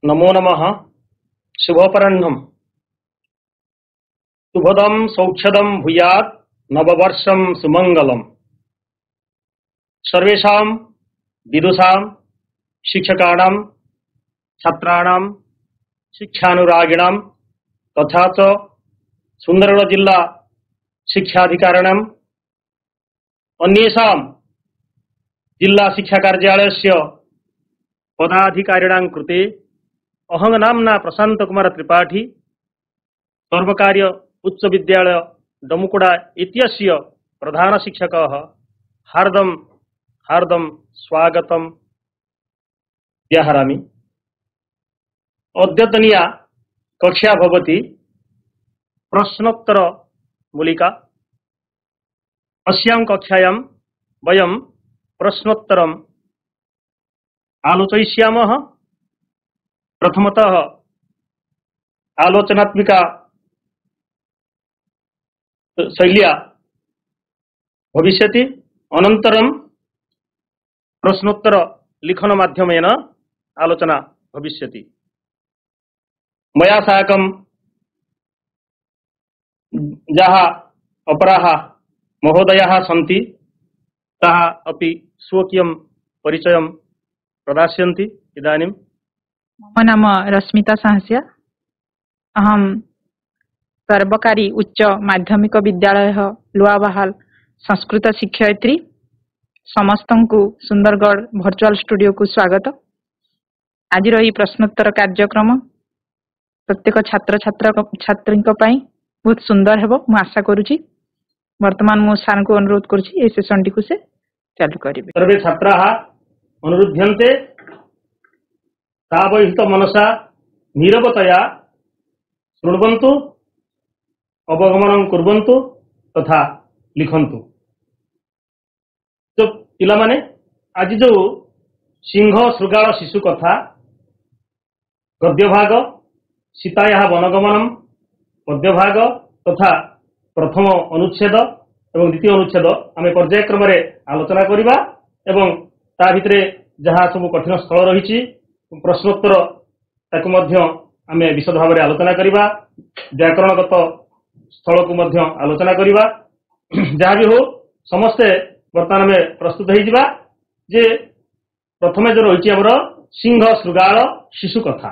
नमो नमः। शुभोपराह्नम्। शुभदं सौख्यदं भूयात् नववर्षं सुमंगलम्। सर्वेषां विदुषां शिक्षकाणां छात्राणां शिक्षानुरागिणां तथा च सुंदरगढ़ जिला शिक्षाधिकारिणां अन्येषां जिला शिक्षा कार्यालयस्य पदाधिकारिणां कृते अहं नाम्ना प्रशांत कुमार त्रिपाठी सर्वकार्य उच्च विद्यालय डमुकुड़ा इत्यस्य प्रधान शिक्षकः हार्दं हार्दं स्वागतं व्याहरामि। अद्यतनीया कक्षा भवति प्रश्नोत्तर मूलिका। अस्यां कक्षायां वयं प्रश्नोत्तरम् आलोचयिष्यामः। प्रथमतः आलोचनात्मिका शैल्या भविष्यति, अनन्तरं प्रश्नोत्तर लिखन माध्यमेन आलोचना भविष्यति। मया साकं याः अपराः महोदयाः सन्ति ताः अपि स्वकीयं परिचयं प्रदास्यन्ति। इदानीं मम नाम रश्मिता साहस्य। अहम सर्वकारी उच्च माध्यमिक विद्यालय लुआबाहाल संस्कृत शिक्षयित्री। समस्तंकु सुंदरगढ़ वर्चुअल स्टूडियो को स्वागत। आज रही प्रश्नोत्तर कार्यक्रम प्रत्येक छात्र छात्री बहुत सुंदर हेबो मु आशा करूची। वर्तमान मु सार को अनुरोध करूची ए सेशन टी को से चालू करिवे। सर्वे छात्राः अनुरुध्यन्ते तावहित मनसा नीरवतया शृण्वन्तु, अवगमनं कुर्वन्तु तथा लिखन्तु। तो पिला माने आज जो सिंह शृगाल शिशु कथा गद्य भाग, सीतायाः वनगमनम पद्य भाग तथा प्रथम अनुच्छेद एवं द्वितीय अनुच्छेद आमे पर्यायक्रम रे आलोचना करिबा एवं ता भितरे जहाँ सब कठिन स्थल रही प्रश्नोत्तर ताकु मध्य आमे विशद भाव आलोचना करिबा। व्याकरणगत स्थल को मध्य आलोचना करिबा। जहाँ भी हो समस्ते वर्तमान में प्रस्तुत हो जिबा। जे प्रथमे जो रही हमर सिंह शृगाल शिशु कथा।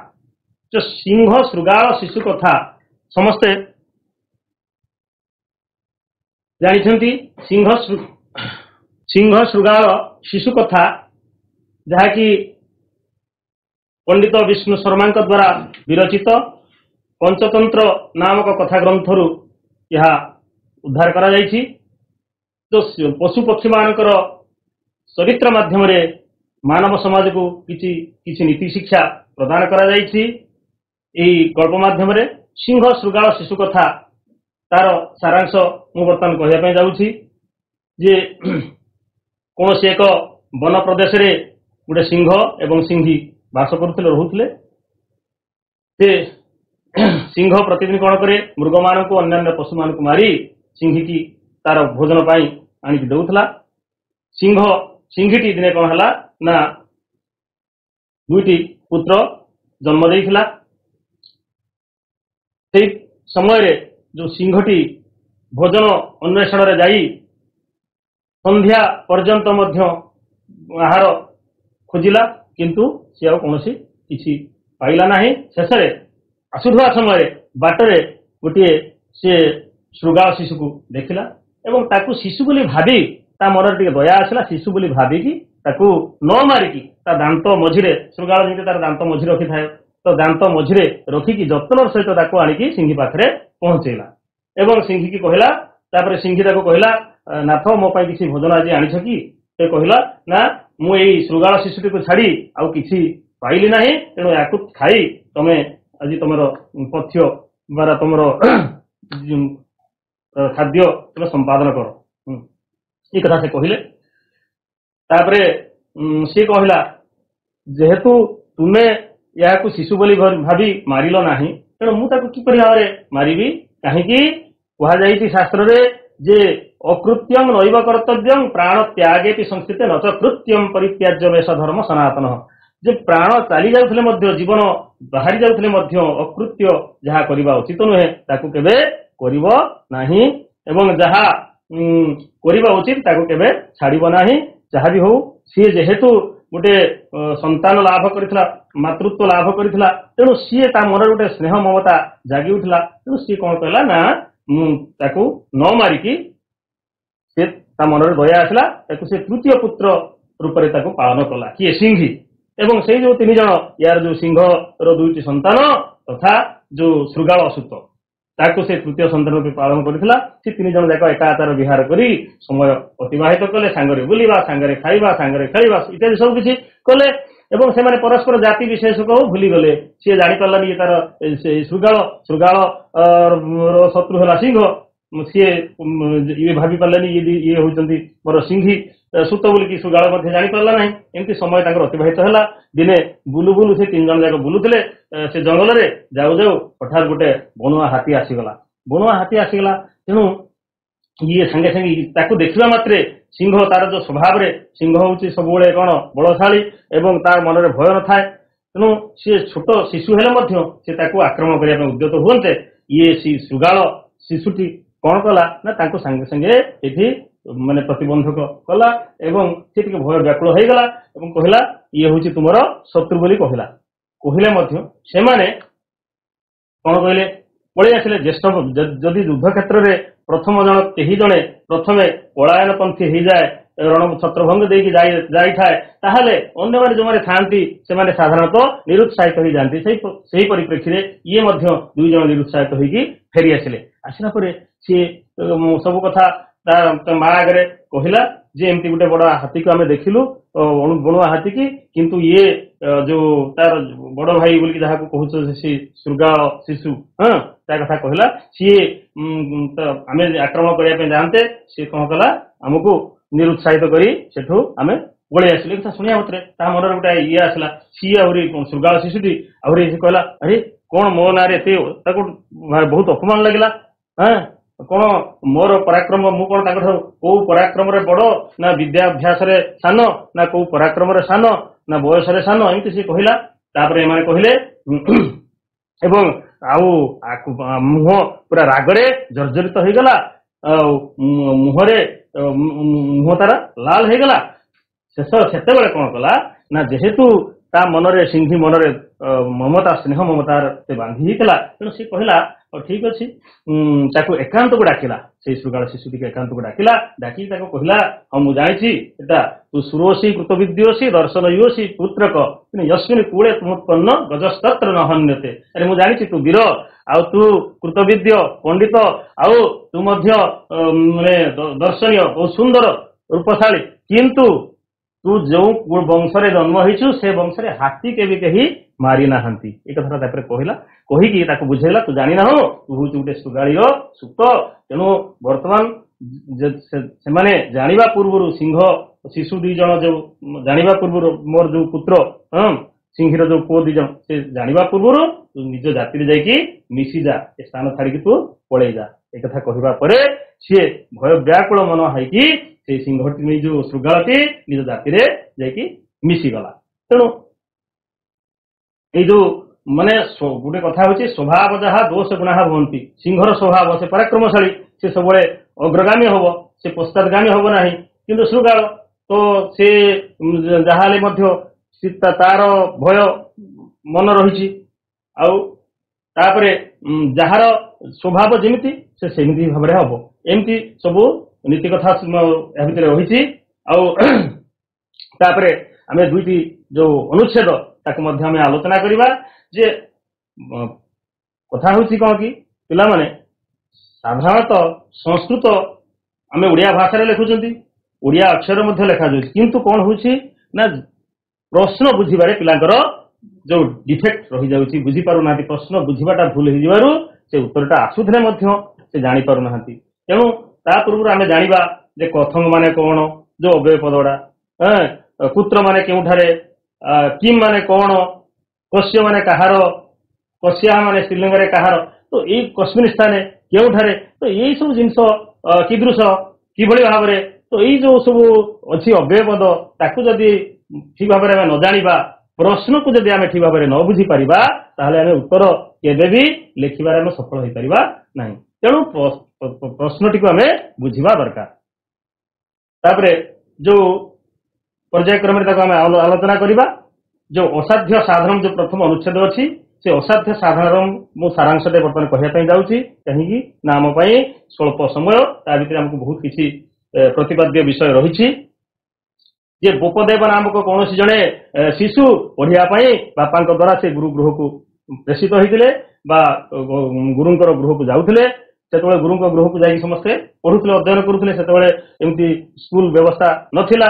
जो सिंह शृगाल शिशु कथा समस्ते जानिछंती। सिंह शृगाल शिशु कथा जहा कि पंडित विष्णु शर्मा द्वारा विरचित पंचतंत्र नामक कथा ग्रंथरु यह उद्धार करा जायछि। तो पशु पक्षी मानकर चरित्र माध्यम रे मानव समाज को किछि नीति शिक्षा प्रदान करा जायछि। एही गल्प माध्यम रे सिंह शृगाल शिशु कथा तार सारांश मु वर्तमान कहया पे जाउछि। जे कोनोसी एक वन प्रदेश रे गोटे सिंह एवं सिंही बास करुले रोहुले। से सिंह प्रतिदिन कौन करे मृग मान को अन्य पशु मान को मारी सिंही की तार भोजन पाई आनिक देउथला। सिंहीटी दिने कौन हला ना दुईटी पुत्र जन्म देइथिला। से समय रे जो सिंहटी भोजन अन्वेषण रे जाई संध्या पर्यंत मध्य आहार खोजिला, किंतु से कौनसी किसी पाइला नहीं। शेष आसुवा समय बाटरे गोटे से शृगाल शिशु को देखिला एवं ताकू शिशु बोली भाभी ता मन टे दया आसला। शिशु बोली भाविकी ताकू न मारिकी ता दांत मझिरे शृगाल जी तार दांत मझी रखी थाए तो दांत मझिरे रखिकी जत्न सहित ताकू आनिकी सिंही पाखरे पहुंचेला एवं सिंही की कहला। तापर सिंही ताकू कहला, नाथ मो पाई किसी भोजन आज आनिछ कि? से कहला ना मु एई शृगाल शिशुटी को छाड़ी आउ किछि पाइली नाही, तेणु याकू खाई तमे आज तुमर पथ्य द्वारा तुमर खाद्य तुम संपादन कर। ये कथा से कहले। तापरे सी कहला जेहेतु तुमे याकू शिशु बोली भाभी मारिल नाही, तेणु मु ताकू किपरि भाबरे मारिबी? काहेकि कहा जाइछि शास्त्र रे जे अकृत्यं नैव कर्तव्यं प्राण त्यागे संस्थिते न च कृत्यं परित्याज्य वेश धर्म सनातन। ଯେ ପ୍ରାଣ ଚାଲି ଯାଉଥିଲେ ମଧ୍ୟ ଜୀବନ ବାହାରି ଯାଉଥିଲେ ମଧ୍ୟ ଅକୃତ୍ୟ ଯାହା କରିବା ଉଚିତ ନୁହେଁ ତାକୁ କେବେ କରିବ ନାହିଁ ଏବଂ ଯାହା କରିବା ଉଚିତ ତାକୁ କେବେ ଛାଡ଼ିବ ନାହିଁ। ଯାହା ବି ହଉ ସିଏ ଯେହେତୁ ଗୋଟେ ସନ୍ତାନ ଲାଭ କରିଥିଲା ମାତୃତ୍ୱ ଲାଭ କରିଥିଲା ତେଣୁ ସିଏ ତା ମନରେ ଗୋଟେ ସ୍ନେହ ମମତା ଜାଗି ଉଠିଲା। ତେଣୁ ସିଏ କଣ କଲା ନା ତାକୁ ନ ମାରିକି ସେ ତା ମନରେ ଦୟା ଆସିଲା ତାକୁ ସେ ତୃତୀୟ ପୁତ୍ର ରୂପରେ ତାକୁ ପାଳନ କଲା କିଏ ସିଂହୀ ଏବଂ ସେଇ ଯୋଉ 3 ଜଣ ୟାର ଯୋଉ ସିଂହର 2ଟି ସନ୍ତାନ ତଥା ଯୋଉ ଶୃଗାଳ ଅସୁତ ତାକୁ ସେ ତୃତୀୟ ସନ୍ତାନ ରୂପେ ପାଳନ କରିଥିଲା। ସେ 3 ଜଣ ଯାକ ଏକା ଆଚାର ବିହାର କରି ସମୟ ଅତିବାହିତ କଲେ ସାଙ୍ଗରେ ବୁଲିବା ସାଙ୍ଗରେ ଖାଇବା ସାଙ୍ଗରେ ଖେଳିବା ଇତ୍ୟାଦି ସବୁ କିଛି କଲେ ଏବଂ ସେମାନେ ପରସ୍ପର ଜାତି ବିଶେଷକୁ ଭୁଲିଗଲେ। ସିଏ ଜାଣିପାରିଲାନି ଇଏ ତାର ଶୃଗାଳ ଶତ୍ରୁ ହେଲା ସିଂହ ସିଏ ଇଏ ଭାବି ପାରିଲେନି ଇଏ ହଉଛନ୍ତି ମୋର ସିଂହୀ ସୁତ ବୋଲିକି ଶୃଗାଳ ମଧ୍ୟ ଜାଣିପାରିଲା ନାହିଁ। ଏମିତି ସମୟ ତାଙ୍କର ଅତିବାହିତ ହେଲା। ଦିନେ ବୁଲୁ ବୁଲୁ ସେ 3 ଜଣ ଯାକ ବୁଲୁଥିଲେ ସେ ଜଙ୍ଗଲରେ ଯାଉ ଯାଉ ହଠାତ୍ ଗୋଟେ ବଣୁଆ ହାତୀ ଆସିଗଲା। ତେଣୁ ଇଏ ସାଙ୍ଗେ ସାଙ୍ଗେ ତାକୁ ଦେଖିବା ମାତ୍ରେ ସିଂହ ତାର ଯୋଉ ସ୍ୱଭାବରେ ସିଂହ ହଉଛି ସବୁବେଳେ କଣ ବଳଶାଳୀ ଏବଂ ତାର ମନରେ ଭୟ ନଥାଏ। ତେଣୁ ସିଏ ଛୋଟ ଶିଶୁ ହେଲେ ମଧ୍ୟ ସେ ତାକୁ ଆକ୍ରମଣ କରିବା ପାଇଁ ଉଦ୍ୟତ ହୁଅନ୍ତେ ଇଏ ଶୃଗାଳ ଶିଶୁଟି କଣ କଲା ନା ତାଙ୍କୁ ସାଙ୍ଗେ ସାଙ୍ଗେ ଏଠି ମାନେ ପ୍ରତିବନ୍ଧକ କଲା ଏବଂ ସେ ଟିକେ ଭୟ ବ୍ୟାକୁଳ ହେଇଗଲା ଏବଂ କହିଲା ଇଏ ହଉଛି ତୁମର ଶତ୍ରୁ ବୋଲି କହିଲେ ମଧ୍ୟ ସେମାନେ କଣ କହିଲେ ପଳେଇ ଆସିଲେ। ଜ୍ୟେଷ୍ଠ ଯଦି ଯୁଦ୍ଧ କ୍ଷେତ୍ରରେ କେହି ଜଣେ ପ୍ରଥମେ ପଳାୟନ ପନ୍ଥୀ ହେଇଯାଏ ଛତ୍ରଭଙ୍ଗ ଦେଇକି ଯାଇଥାଏ ତାହେଲେ ଅନ୍ୟମାନେ ଯୋଉମାନେ ଥାଆନ୍ତି ସେମାନେ ସାଧାରଣତଃ ନିରୁତ୍ସାହିତ ହେଇଯାଆନ୍ତି। ସେହି ପରିପ୍ରେକ୍ଷୀରେ ଇଏ ମଧ୍ୟ 2 ଜଣ ନିରୁତ୍ସାହିତ ହେଇକି ଫେରି ଆସିଲା ପରେ ସିଏ ସବୁ କଥା ତା ମା ଆଗରେ କହିଲା ଯେ ଏମିତି ଗୋଟେ ବଡ ହାତୀକୁ ଆମେ ଦେଖିଲୁ ବଣୁଆ ହାତୀକି କିନ୍ତୁ ଇଏ ଯୋଉ ତାର ବଡ ଭାଇ ବୋଲିକି ଯାହାକୁ କହୁଛ ସେ ଶୃଗାଳ ଶିଶୁ ତା କଥା କହିଲା ସିଏ ଆମେ ଆକ୍ରମଣ କରିବା ପାଇଁ ଯାଆନ୍ତେ ସିଏ କଣ କଲା ଆମକୁ ନିରୁତ୍ସାହିତ କରି ସେଠୁ ଆମେ ପଳେଇ ଆସିଲେ। କଥା ଶୁଣିବା ମାତ୍ରେ ତା ମନରେ ଗୋଟେ ଇଏ ଆସିଲା। ସିଏ ଆହୁରି ଶୃଗାଳ ଶିଶୁଟି ଆହୁରି କହିଲା ଆରେ କଣ ମୋ ନାଁରେ ଏତେ ତାକୁ ବହୁତ ଅପମାନ ଲାଗିଲା କଣ ମୋର ପରାକ୍ରମ ମୁଁ କଣ ତାଙ୍କଠାରୁ କୋଉ ପରାକ୍ରମରେ ବଡ ନା ବିଦ୍ୟାଭ୍ୟାସରେ ସାନ ନା କୋଉ ପରାକ୍ରମରେ ସାନ ନା ବୟସରେ ସାନ ଏମିତି ସେ କହିଲା। ତାପରେ ଏମାନେ କହିଲେ ଏବଂ ଆଉ ମୁହଁ ପୁରା ରାଗରେ ଜର୍ଜରିତ ହେଇଗଲା ଆଉ ମୁହଁ ତାର ଲାଲ ହେଇଗଲା। ସେତେବେଳେ କଣ କଲା ନା ଯେହେତୁ ତା ମନରେ ସିଂହୀ ମନରେ ମମତା ସ୍ନେହ ମମତାର ସେ ବାନ୍ଧି ହେଇଥିଲା ତେଣୁ ସେ କହିଲା ଠିକ ଅଛି ତାକୁ ଏକାନ୍ତକୁ ଡାକିଲା। ସେଇ ଶୃଗାଳ ଶିଶୁଟିକୁ ଏକାନ୍ତକୁ ଡାକି ତାକୁ କହିଲା ହଁ ମୁଁ ଜାଣିଛି ଏଟା ତୁ ସୁରୋଷୀ କୃତବିଦ୍ୟୋଷୀ ଦର୍ଶନ ୟୋଷୀ ପୁତ୍ରକ ୟସ୍ମିନ୍ କୂଳେ ତୁମୋତ୍ପନ୍ନ ଗଜସ୍ତତ୍ର ନ ହନ୍ୟତେ। ଆରେ ମୁଁ ଜାଣିଛି ତୁ ବୀର ଆଉ ତୁ କୃତବିଦ୍ୟ ପଣ୍ଡିତ ଆଉ ତୁ ମଧ୍ୟ ମାନେ ଦର୍ଶନୀୟ ବହୁତ ସୁନ୍ଦର ରୂପଶାଳୀ କିନ୍ତୁ ତୁ ଯୋଉ ବଂଶରେ ଜନ୍ମ ହେଇଛୁ ସେ ବଂଶରେ ହାତୀ କେହି ମାରି ନାହାନ୍ତି। ଏ କଥାଟା ତାପରେ କହିକି ତାକୁ ବୁଝେଇଲା ତୁ ଜାଣିନାହୁ ତୁ ହଉଛି ଗୋଟେ ଶୃଗାଳୀର ସୁତ। ତେଣୁ ବର୍ତ୍ତମାନ ସେମାନେ ଜାଣିବା ପୂର୍ବରୁ ସିଂହ ଶିଶୁ 2 ଜଣ ଯୋଉ ଜାଣିବା ପୂର୍ବରୁ ମୋର ଯୋଉ ପୁତ୍ର ସିଂହୀର ଯୋଉ ପୁଅ 2 ଜଣ ସେ ଜାଣିବା ପୂର୍ବରୁ ତୁ ନିଜ ଜାତିରେ ଯାଇକି ମିଶିଯା ଏ ସ୍ଥାନ ଛାଡିକି ତୁ ପଳେଇ ଯା। ଏ କଥା କହିବା ପରେ ସିଏ ଭୟ ବ୍ୟାକୁଳ ମନ ହେଇକି ସେଇ ସିଂହଟି ଯୋଉ ଶୃଗାଳଟି ନିଜ ଜାତିରେ ଯାଇକି ମିଶିଗଲା। ତେଣୁ ଏଇ ଯୋଉ ମାନେ ଗୋଟେ କଥା ହଉଛି ସ୍ୱଭାବ ଯାହା ଦୋଷ ଗୁଣା ହୁଅନ୍ତି। ସିଂହର ସ୍ୱଭାବ ସେ ପରାକ୍ରମଶାଳୀ ସେ ସବୁବେଳେ ଅଗ୍ରଗାମୀ ହବ ସେ ପଶ୍ଚାତଗାମୀ ହବ ନାହିଁ। କିନ୍ତୁ ଶୃଗାଳ ତ ସେ ଯାହାହେଲେ ମଧ୍ୟ ତାର ଭୟ ମନ ରହିଛି ଆଉ ତାପରେ ଯାହାର ସ୍ୱଭାବ ଯେମିତି ସେ ସେମିତି ଭାବରେ ହବ। ଏମିତି ସବୁ ନୀତି କଥା ଏହା ଭିତରେ ରହିଛି। ଆଉ ତାପରେ ଆମେ 2ଟି ଯୋଉ ଅନୁଚ୍ଛେଦ ତାକୁ ମଧ୍ୟ ଆମେ ଆଲୋଚନା କରିବା ଯେ କଥା ହଉଛି କଣ କି ପିଲାମାନେ ସାଧାରଣତଃ ସଂସ୍କୃତ ଆମେ ଓଡ଼ିଆ ଭାଷାରେ ଲେଖୁଛନ୍ତି ଓଡ଼ିଆ ଅକ୍ଷର ମଧ୍ୟ ଲେଖାଯାଉଛି କିନ୍ତୁ କଣ ହଉଛି ନା ପ୍ରଶ୍ନ ବୁଝିବାରେ ପିଲାଙ୍କର ଯୋଉ ଡିଫେକ୍ଟ ରହିଯାଉଛି ବୁଝିପାରୁନାହାନ୍ତି। ପ୍ରଶ୍ନ ବୁଝିବାଟା ଭୁଲ ହେଇଯିବାରୁ ସେ ଉତ୍ତରଟା ଆସୁଥିଲେ ମଧ୍ୟ ସେ ଜାଣିପାରୁନାହାନ୍ତି। ତେଣୁ ତା ପୂର୍ବରୁ ଆମେ ଜାଣିବା ଯେ କଥମ ମାନେ କଣ ଯୋଉ ଅବ୍ୟୟ ପଦଗୁଡା ପୁତ୍ର ମାନେ କେଉଁଠାରେ କିମ୍ ମାନେ କଣ କଶ୍ୟ ମାନେ କାହାର କଶ୍ୟା ମାନେ ଶ୍ରୀଲିଙ୍ଗରେ କାହାର ତ ଏଇ କସ୍ମିନ୍ ସ୍ଥାନେ କେଉଁଠାରେ ତ ଏଇ ସବୁ ଜିନିଷ କିଦୃଶ କିଭଳି ଭାବରେ ତ ଏଇ ଯୋଉ ସବୁ ଅଛି ଅବ୍ୟୟ ପଦ ତାକୁ ଯଦି ଠିକ ଭାବରେ ଆମେ ନ ଜାଣିବା प्रश्न को जदि आम ठीक भाव में न बुझी पारिबा ताहले आम उत्तर केबे भी लिखिबार आम सफल होई परिबा नहीं। तेणु प्रश्नटी को आम बुझिबा दरकार। तापरे जो पर्यायक्रम आलोचना करवा जो असाध्य साधारण जो प्रथम अनुच्छेद अच्छी से असाध्य साधारण मु सारांश बर्तमान कहवाई जाऊँगी कहीं आम स्वल्प समय ता भीतर आमको बहुत किसी प्रतिपाद्य विषय रही जे बोपदेव नामक कौन जड़े शिशु पढ़ाई बापा द्वारा से गुरु गृह को प्रेषित होते गुरुंर गृह को जाऊे से गुरु गृह को जाकि समस्ते पढ़ुले अध्ययन करुले से एमती स्कूल व्यवस्था नथिला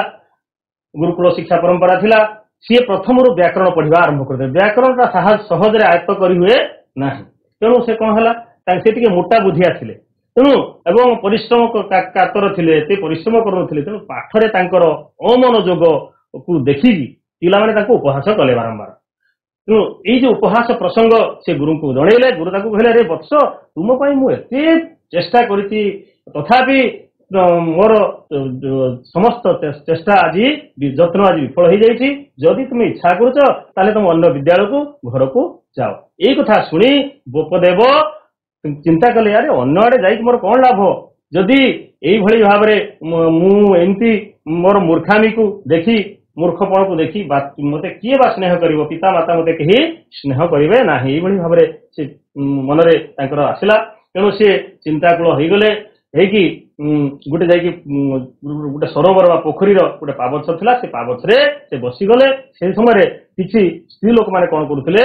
गुरुकुल शिक्षा परंपरा थिला सी प्रथम व्याकरण पढ़ा आरंभ करते व्याकरण सहज आयत्त कर हुए ना तेणु से कौन है से मोटा बुद्धिया थे तेणु एवं परिश्रम कातर थे परिश्रम करुले तेणु पाठरे अमनोयोग को देखिकी पिला उपहास कले बारंबार। तेणु ये उपहास प्रसंग से गुरु को जनइले गुरु कहले रे वत्स तुम मुझे चेष्टा करी तथापि मोर समस्त चेष्टा आज यत्न आज विफल हो जाइए जदि तुम इच्छा करुच तुम अन्य विद्यालय को घर को जाओ। यही कथा शुणी बोपदेव चिंता कले यार अन्न आड़े जाइए मोर कौन लाभ जदि यही भाव एमती मोर मूर्खामी को देखी मूर्खपण को देखी मते किए बा स्नेह करिवो पिता माता मते कहीं स्नेह करेंगे ना यही भाव से मनरे आसला। तेणु सी चिंताकूल हो गले गोटे जा गोटे सरोवर बा पोखरी गोटे पावछ था से पावछरे से बसीगले से समय किसी स्त्री लोक मैंने कौन करुले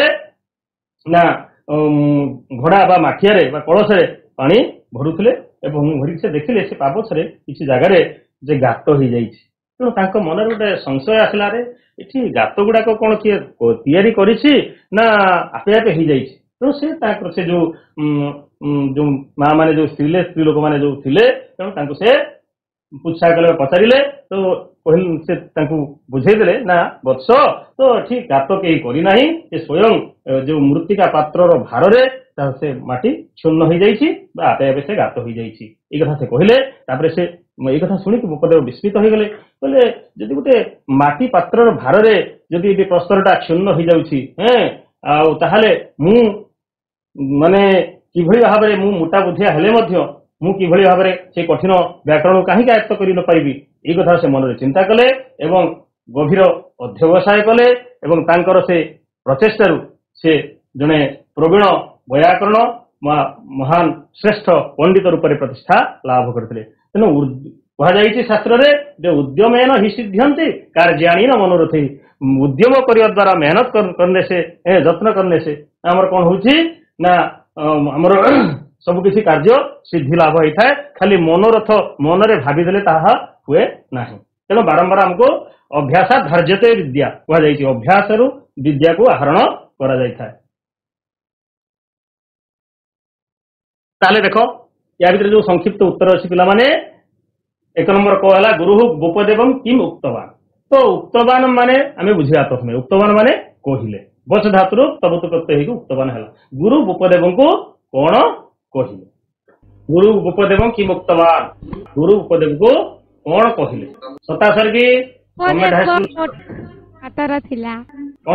ना घड़ा बा माठिया कलशरे पानी भरुले भरिक से देखिले से पावछरे किसी जगार जे गात हो जाइए तेणु मन गोटे संशय आसला रे ये गात गुड़ाक कौन किए तैयारी करिछि ना आपे आपे हो जाइए। तेणु से जो जो माँ मैंने जो स्त्री लोक मैंने जो थे तेणु से पूछा कले पचारे तो से बुझेदे ना वत्स तो ठीक गात कहीं करना स्वयं जो मृत्तिका पात्र भार से माटी क्षुण्ण हो जाइए आपे आपे से गात हो जाइए ये कथा से कहले से ये कथा शुणी बोपदेव विस्मित हो गले कहले जदि गोटे माटी पात्र भार जदि प्रस्तरटा क्षुण्ण हो जाऊँगी ताहले मु माने किभଳି भाବରେ ମୁଁ ମୋଟା ବୁଦ୍ଧିଆ ହେଲେ ମଧ୍ୟ ମୁଁ କିଭଳି ଭାବରେ ସେ କଠିନ ବ୍ୟାକରଣ କାହିଁକି ଆୟତ୍ତ କରି ନ ପାରିବି এই କଥା ସେ ମନରେ ଚିନ୍ତା କଲେ ଏବଂ ଗଭୀର ଅଧ୍ୟବସାୟ କଲେ ଏବଂ ତାଙ୍କର ସେ ପ୍ରଚେଷ୍ଟାରୁ ସେ ଜଣେ ପ୍ରବୀଣ ବୈୟାକରଣ ମହାନ ଶ୍ରେଷ୍ଠ ପଣ୍ଡିତ ରୂପରେ ପ୍ରତିଷ୍ଠା ଲାଭ କରିଥିଲେ। ତେଣୁ କୁହାଯାଇଛି ଶାସ୍ତ୍ରରେ ଯେ ଉଦ୍ୟମେନ ହି ସିଦ୍ଧ୍ୟନ୍ତି କାର୍ଯ୍ୟାଣୀନ ମନୋରଥି ଉଦ୍ୟମ କରିବା ଦ୍ୱାରା ମେହନତ କରନେ ସେ ଯତ୍ନ କରନେ ସେ ଆମର କଣ ହଉଛି ନା आमर सबकिछि कार्य सिद्धि लाभ होता है खाली मनोरथ मनरे भाविदेले ताहा हुए नाही। तेणु बारंबार हमको अभ्यास धार्यते विद्या कह अभ्यास विद्या को आहरण करा जाइथा। ताले देखो या भीतर जो संक्षिप्त उत्तर अच्छी पिला माने एक नंबर कहला गुरु गोपदेवम किम उक्तवान तो उक्तवान माने आमे बुझिया प्रथमे उक्तवान माने कहिले बच धातु तब तो प्रत्यय उक्तवान है गुरु गोपदेव को कौन कहले गुरु गोपदेव कि मुक्तवान गुरु गोपदेव को कौन कहले सतासर की कौन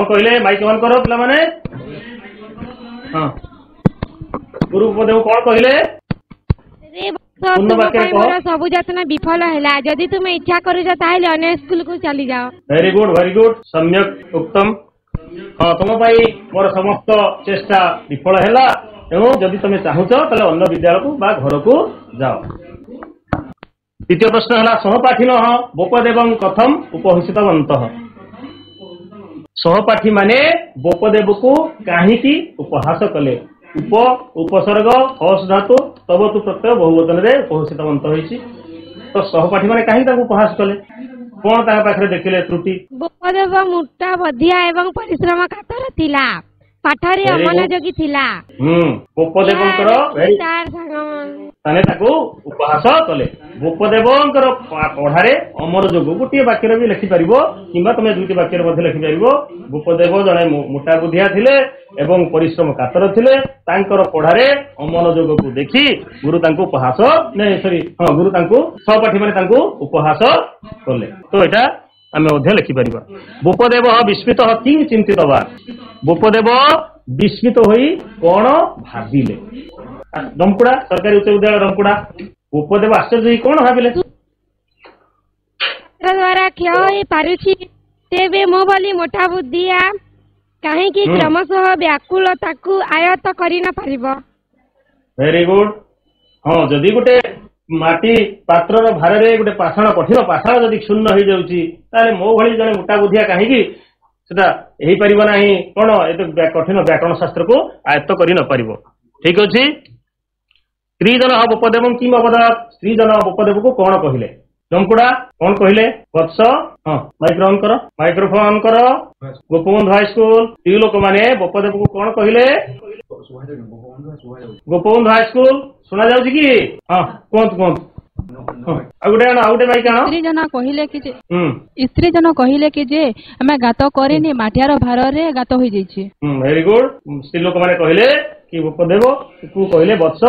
कहले माइक ऑन करो पिला माने हां गुरु गोपदेव कौन कहले सब जतना विफल है जदि तुम इच्छा करूछ ताहले अन्य स्कूल को चली जाओ। वेरी गुड सम्यक उत्तम। हाँ तुम मोर समस्त चेष्टा विफल है तेणु जदि तुम चाहूच अन्य विद्यालय को घर को जाओ। द्वितीय प्रश्न है सहपाठी बोपदेव कथम उपहसितवंत सहपाठी माने बोपदेव को कहीं उपहास कले उपसर्ग हस धातु तब तु प्रत्यय बहुवचन रे उपहसितवंत होइछि तो सहपाठी माने कहीं उपहास कले कौन पाखे देखिले त्रुटि बोपदेव मोटा बधिया एवं परिश्रम कातर थिला पाठरे अमनोयोगी थिला बोपदेवंकर उपहास कले बोपदेवंकर पढ़ारे अमनोयोग गोटे वाक्य भी लिखि पारिबो किंबा तुम दुईटी वाक्य मध्य लिखि पारिबो बोपदेव जड़े मोटा बुद्धिया थिले एवं परिश्रम कातर थिले तांकर पढ़ारे अमनोयोग को देखी गुरु तांको उपहास नहीं सॉरी हाँ गुरु तांको सहपाठी माने तांको उपहास कले तो एटा आम लिखिपर भूपदेव विस्मित किं चिंतितवान भूपदेव विस्मित होई कौन भाविले डमकुड़ा सरकारी उच्च विद्यालय डमकुड़ा भूपदेव आश्चर्य होई कौन भाविले द्वारा क्षय होई पारुछि तेबे मो भली मोटा बुद्धिया कहीं क्रमशः व्याकुलता को आयत्त करि न पारिबो वेरी गुड हाँ जदि गोटे माटी पात्र भार रे गोटे पाषाण कठिन पाषाण जदि क्षुण्ण हो जाउची ताले मो भली जने मोटा बुद्धिया कहीं सेटा एही परिबो नाही कोन ए कठिन व्याकरण शास्त्र को आयत्त करि न पारिबो ठीक अछि स्त्रीजन उपदेव किम अवदात स्त्रीजन उपदेव को कौन कहले डमकुड़ा कौन कहले वत्स हाँ माइक्रोफोन ऑन करो गोपबंधु हाई स्कूल स्त्री लोक माने उपदेव को कौन कहले गोपबंधु हाई स्कूल सुना जाउची कि हाँ कोंत आउटे भाई कहाँ स्त्री जन कहले कि जे हमें गात करेनी माटियार भार रे गात हो जाइए वेरी गुड स्त्री लोक माने कहले कि उपदेव को कहले वत्स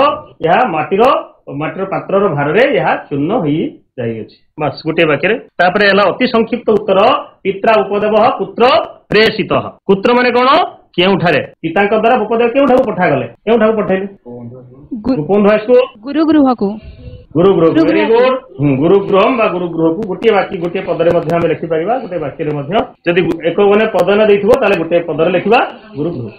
यह माटीर पात्र भार रे यह चूर्ण होई जाइए बस गोटे वाक्य तापरे अति संक्षिप्त उत्तर पिता उपदेव पुत्र प्रेषित पुत्र माने कौन केउठारे पिता द्वारा उपदेव केउठा पठागले केउठा पठेले गोपबंधु हाई स्कूल गुरुगृह को गुरुगृह वेरी गुड गुरुगृहम बा गुरुगृह को गोटे वाक्य गोटे पदरे मध्य हम लिखि परिबा गोटे वाक्य रे मध्य जदि एक गने पद न देथिबो ताले गोटे पदरे लिखिबा गुरुगृह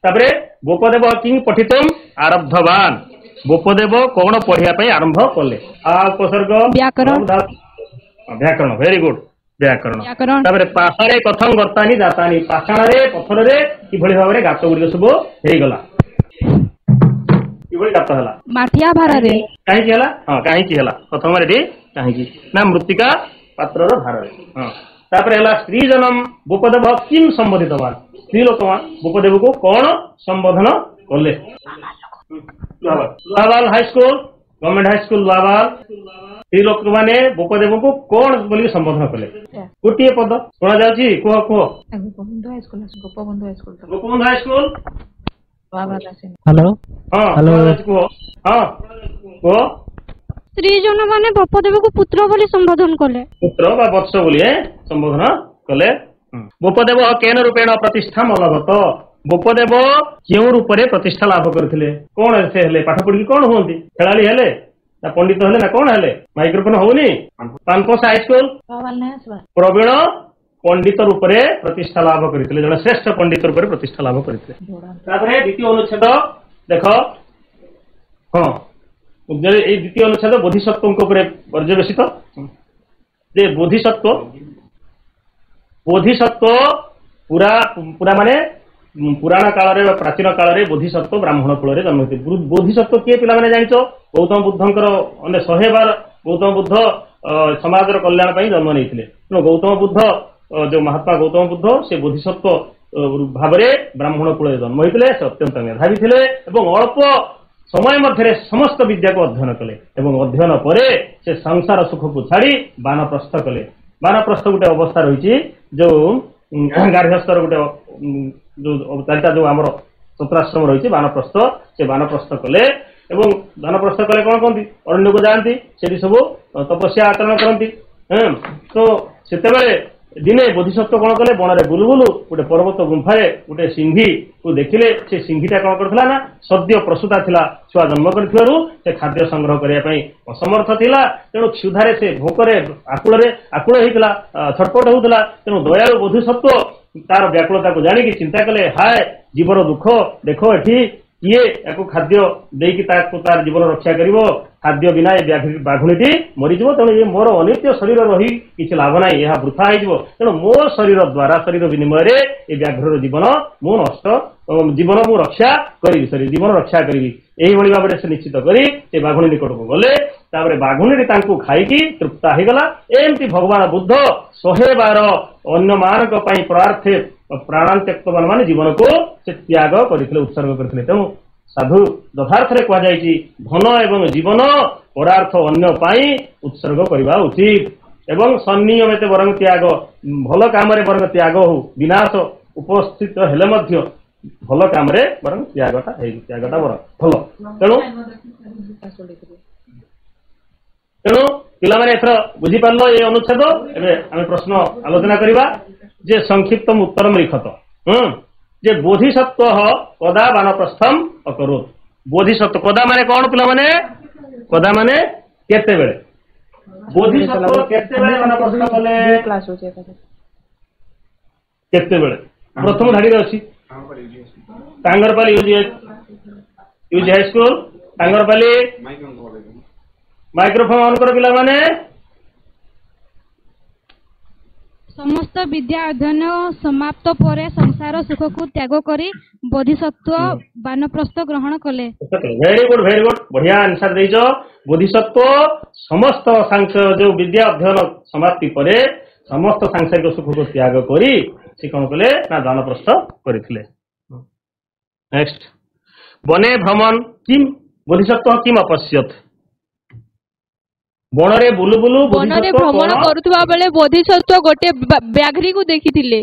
तापरे गोपदेव किं पठितम आरब्धवान गोपदेव कौन पढ़िया आरंभ कले उपसर्ग व्याकरण वेरी गुड व्याकरण तापरे पाषाणे कथम गर्तानि जातानि पाषाण रे पत्थर रे किभଳି भाबरे गात गुडी सब हेई गला किभଳି गात हला माटिया भार रे काहे की हला हां काहे की हला प्रथम रे काहे की ना मृत्तिका पात्र रो भार रे हां तापरे हला स्त्री जन्म गोपदेव किम संबोधितवान स्त्री लोकवा गोपदेव को कौन संबोधन कले Lohawal high school government high school Lohawal स्त्री लोक माने भूपदेव को कौन बोली संबोधन कले गोटे पद सुना जाउची कह Gopabandhu high school hello hello हाँ कह स्त्री जन माने भूपदेव को पुत्र बोली संबोधन कले पुत्र बा वत्स बोली संबोधन कले भूपदेव केन रूपेण प्रतिष्ठा अलगत भूपदेव क्यों रूप से प्रतिष्ठा लाभ करते कौन से हेले पाठ पढ़ी कौन हमें खेलाड़ी हेले ना पंडित हेले ना कौन हेले माइक्रोफोन होनी पानपोस हाई स्कूल प्रवीण पंडित रूप से प्रतिष्ठा लाभ करते जन श्रेष्ठ पंडित रूप से प्रतिष्ठा लाभ करते द्वितीय अनुच्छेद देख हाँ द्वितीय अनुच्छेद बोधिसत्व पर्यवेसित बोधिसत्व पूरा पूरा माने पुराण काल प्राचीन काल बोधिसत्व ब्राह्मण कूल जन्म होते बोधिसत्व किए पिला माने जानिचो गौतम बुद्धंकर अने 100 बार गौतम बुद्ध समाजर कल्याण जन्म नहीं गौतम बुद्ध जो महात्मा गौतम बुद्ध से बोधिसत्व भाव ब्राह्मण कूल जन्म होते से अत्यंत मेधावी थे अल्प समय मध्य समस्त विद्या को अध्ययन कले अध्ययन पर से संसार सुख को छाड़ी बानप्रस्थ कले बानप्रस्थ गोटे अवस्था रही जो गार्हस्थ्यर गोटे जो चारिटा जो आम सत्राश्रम रही बानप्रस्थ से बानप्रस्थ कले बानप्रस्थ कले कौन कहती अरण्य को जाती से सब तपस्या आचरण करती तो से दिने बोधिसत्व कौन कले बन में बुलू बुलू गोटे पर्वत गुंफाए गोटे सिंही को देखिले से सिंहीटा कौन करथिला ना सद्य प्रसूता थिला छुआ जन्म करथिबारु से खाद्य संग्रह करने असमर्थ थिला तेणु क्षुधारे से भोकरे आकुल होइतिला छटपट होउतिला तेणु दयालु बोधिसत्व तार व्याकुलता को जानिकी चिंता कले हाय जीवन दुख देखो एठी किए या खाद्य देकी तार जीवन रक्षा करिवो खाद्य बिना बाघुणीटी मरीज तेणु ये मोर अनित्य शरीर रही किसी लाभ ना यह वृथा हो तेणु मो शरीर द्वारा शरीर विनिमय ये व्याघ्र जीवन मु नष्ट जीवन मु रक्षा करी सरी जीवन रक्षा करी यही भाव से निश्चित करी से बाघुणी निकट को गले बाघुणी खाई तृप्ता हो गला एमती भगवान बुद्ध 100 बार अन्य मान प्रार्थे प्राणांत्यक्त मान जीवन को से त्याग करते उत्सर्ग करते तेणु साधु यथार्थ कहुई धन एवं जीवन पदार्थ अन्य पाई उत्सर्ग करने उचित एवं सन्नियमित बरंग त्याग भल काम बरंग त्याग हो विनाश उपस्थित हेले मध्य भल काम बरंग त्यागटा बर भल तेणु ପିଲାମାନେ ଏଥର ବୁଝିପାରିଲ ଏ ଅନୁଚ୍ଛେଦ। ଏବେ ଆମେ ପ୍ରଶ୍ନ ଆଲୋଚନା କରିବା ଯେ ସଂକ୍ଷିପ୍ତମ ଉତ୍ତରମ ଲିଖତ। ଯେ ବୋଧିସତ୍ତ୍ୱ କଦା ବାନପ୍ରସ୍ଥମ ଅକରୋତ୍। ବୋଧିସତ୍ତ୍ୱ କଦା ମାନେ କଣ ପିଲାମାନେ? କଦା ମାନେ କେତେବେଳେ? ବୋଧିସତ୍ତ୍ୱ କେତେବେଳେ ବାନପ୍ରସ୍ଥ କଲେ? କେତେବେଳେ? ପ୍ରଥମ ଧାଡିରେ ଅଛି Tangarpali UG high school Tangarpali. Microphone on କର ପିଲାମାନେ। ସମସ୍ତ ବିଦ୍ୟା ଅଧ୍ୟୟନ ସମାପ୍ତ ପରେ ସଂସାର ସୁଖକୁ ତ୍ୟାଗ କରି ବୋଧିସତ୍ତ୍ୱ ବାନପ୍ରସ୍ଥ ଗ୍ରହଣ କଲେ। ଭେରି ଗୁଡ ବଢିଆ ଆନ୍ସର ଦେଇଛ। ବୋଧିସତ୍ତ୍ୱ ସମସ୍ତ ଯୋଉ ବିଦ୍ୟା ଅଧ୍ୟୟନ ସମାପ୍ତି ପରେ ସମସ୍ତ ସାଂସାରିକ ସୁଖକୁ ତ୍ୟାଗ କରି ସେ କଣ କଲେ ନା ବାନପ୍ରସ୍ଥ କରିଥିଲେ। ନେକ୍ସଟ ବନେ ଭ୍ରମଣ କିମ୍ ବୋଧିସତ୍ତ୍ୱ କିମ୍ ଅପଶ୍ୟତ। ବଣରେ ବୁଲୁ ବୁଲୁ ବନରେ ଭ୍ରମଣ କରୁଥିବା ବେଳେ ବୋଧିସତ୍ତ୍ୱ ଗୋଟେ ବ୍ୟାଘ୍ରୀକୁ ଦେଖିଥିଲେ।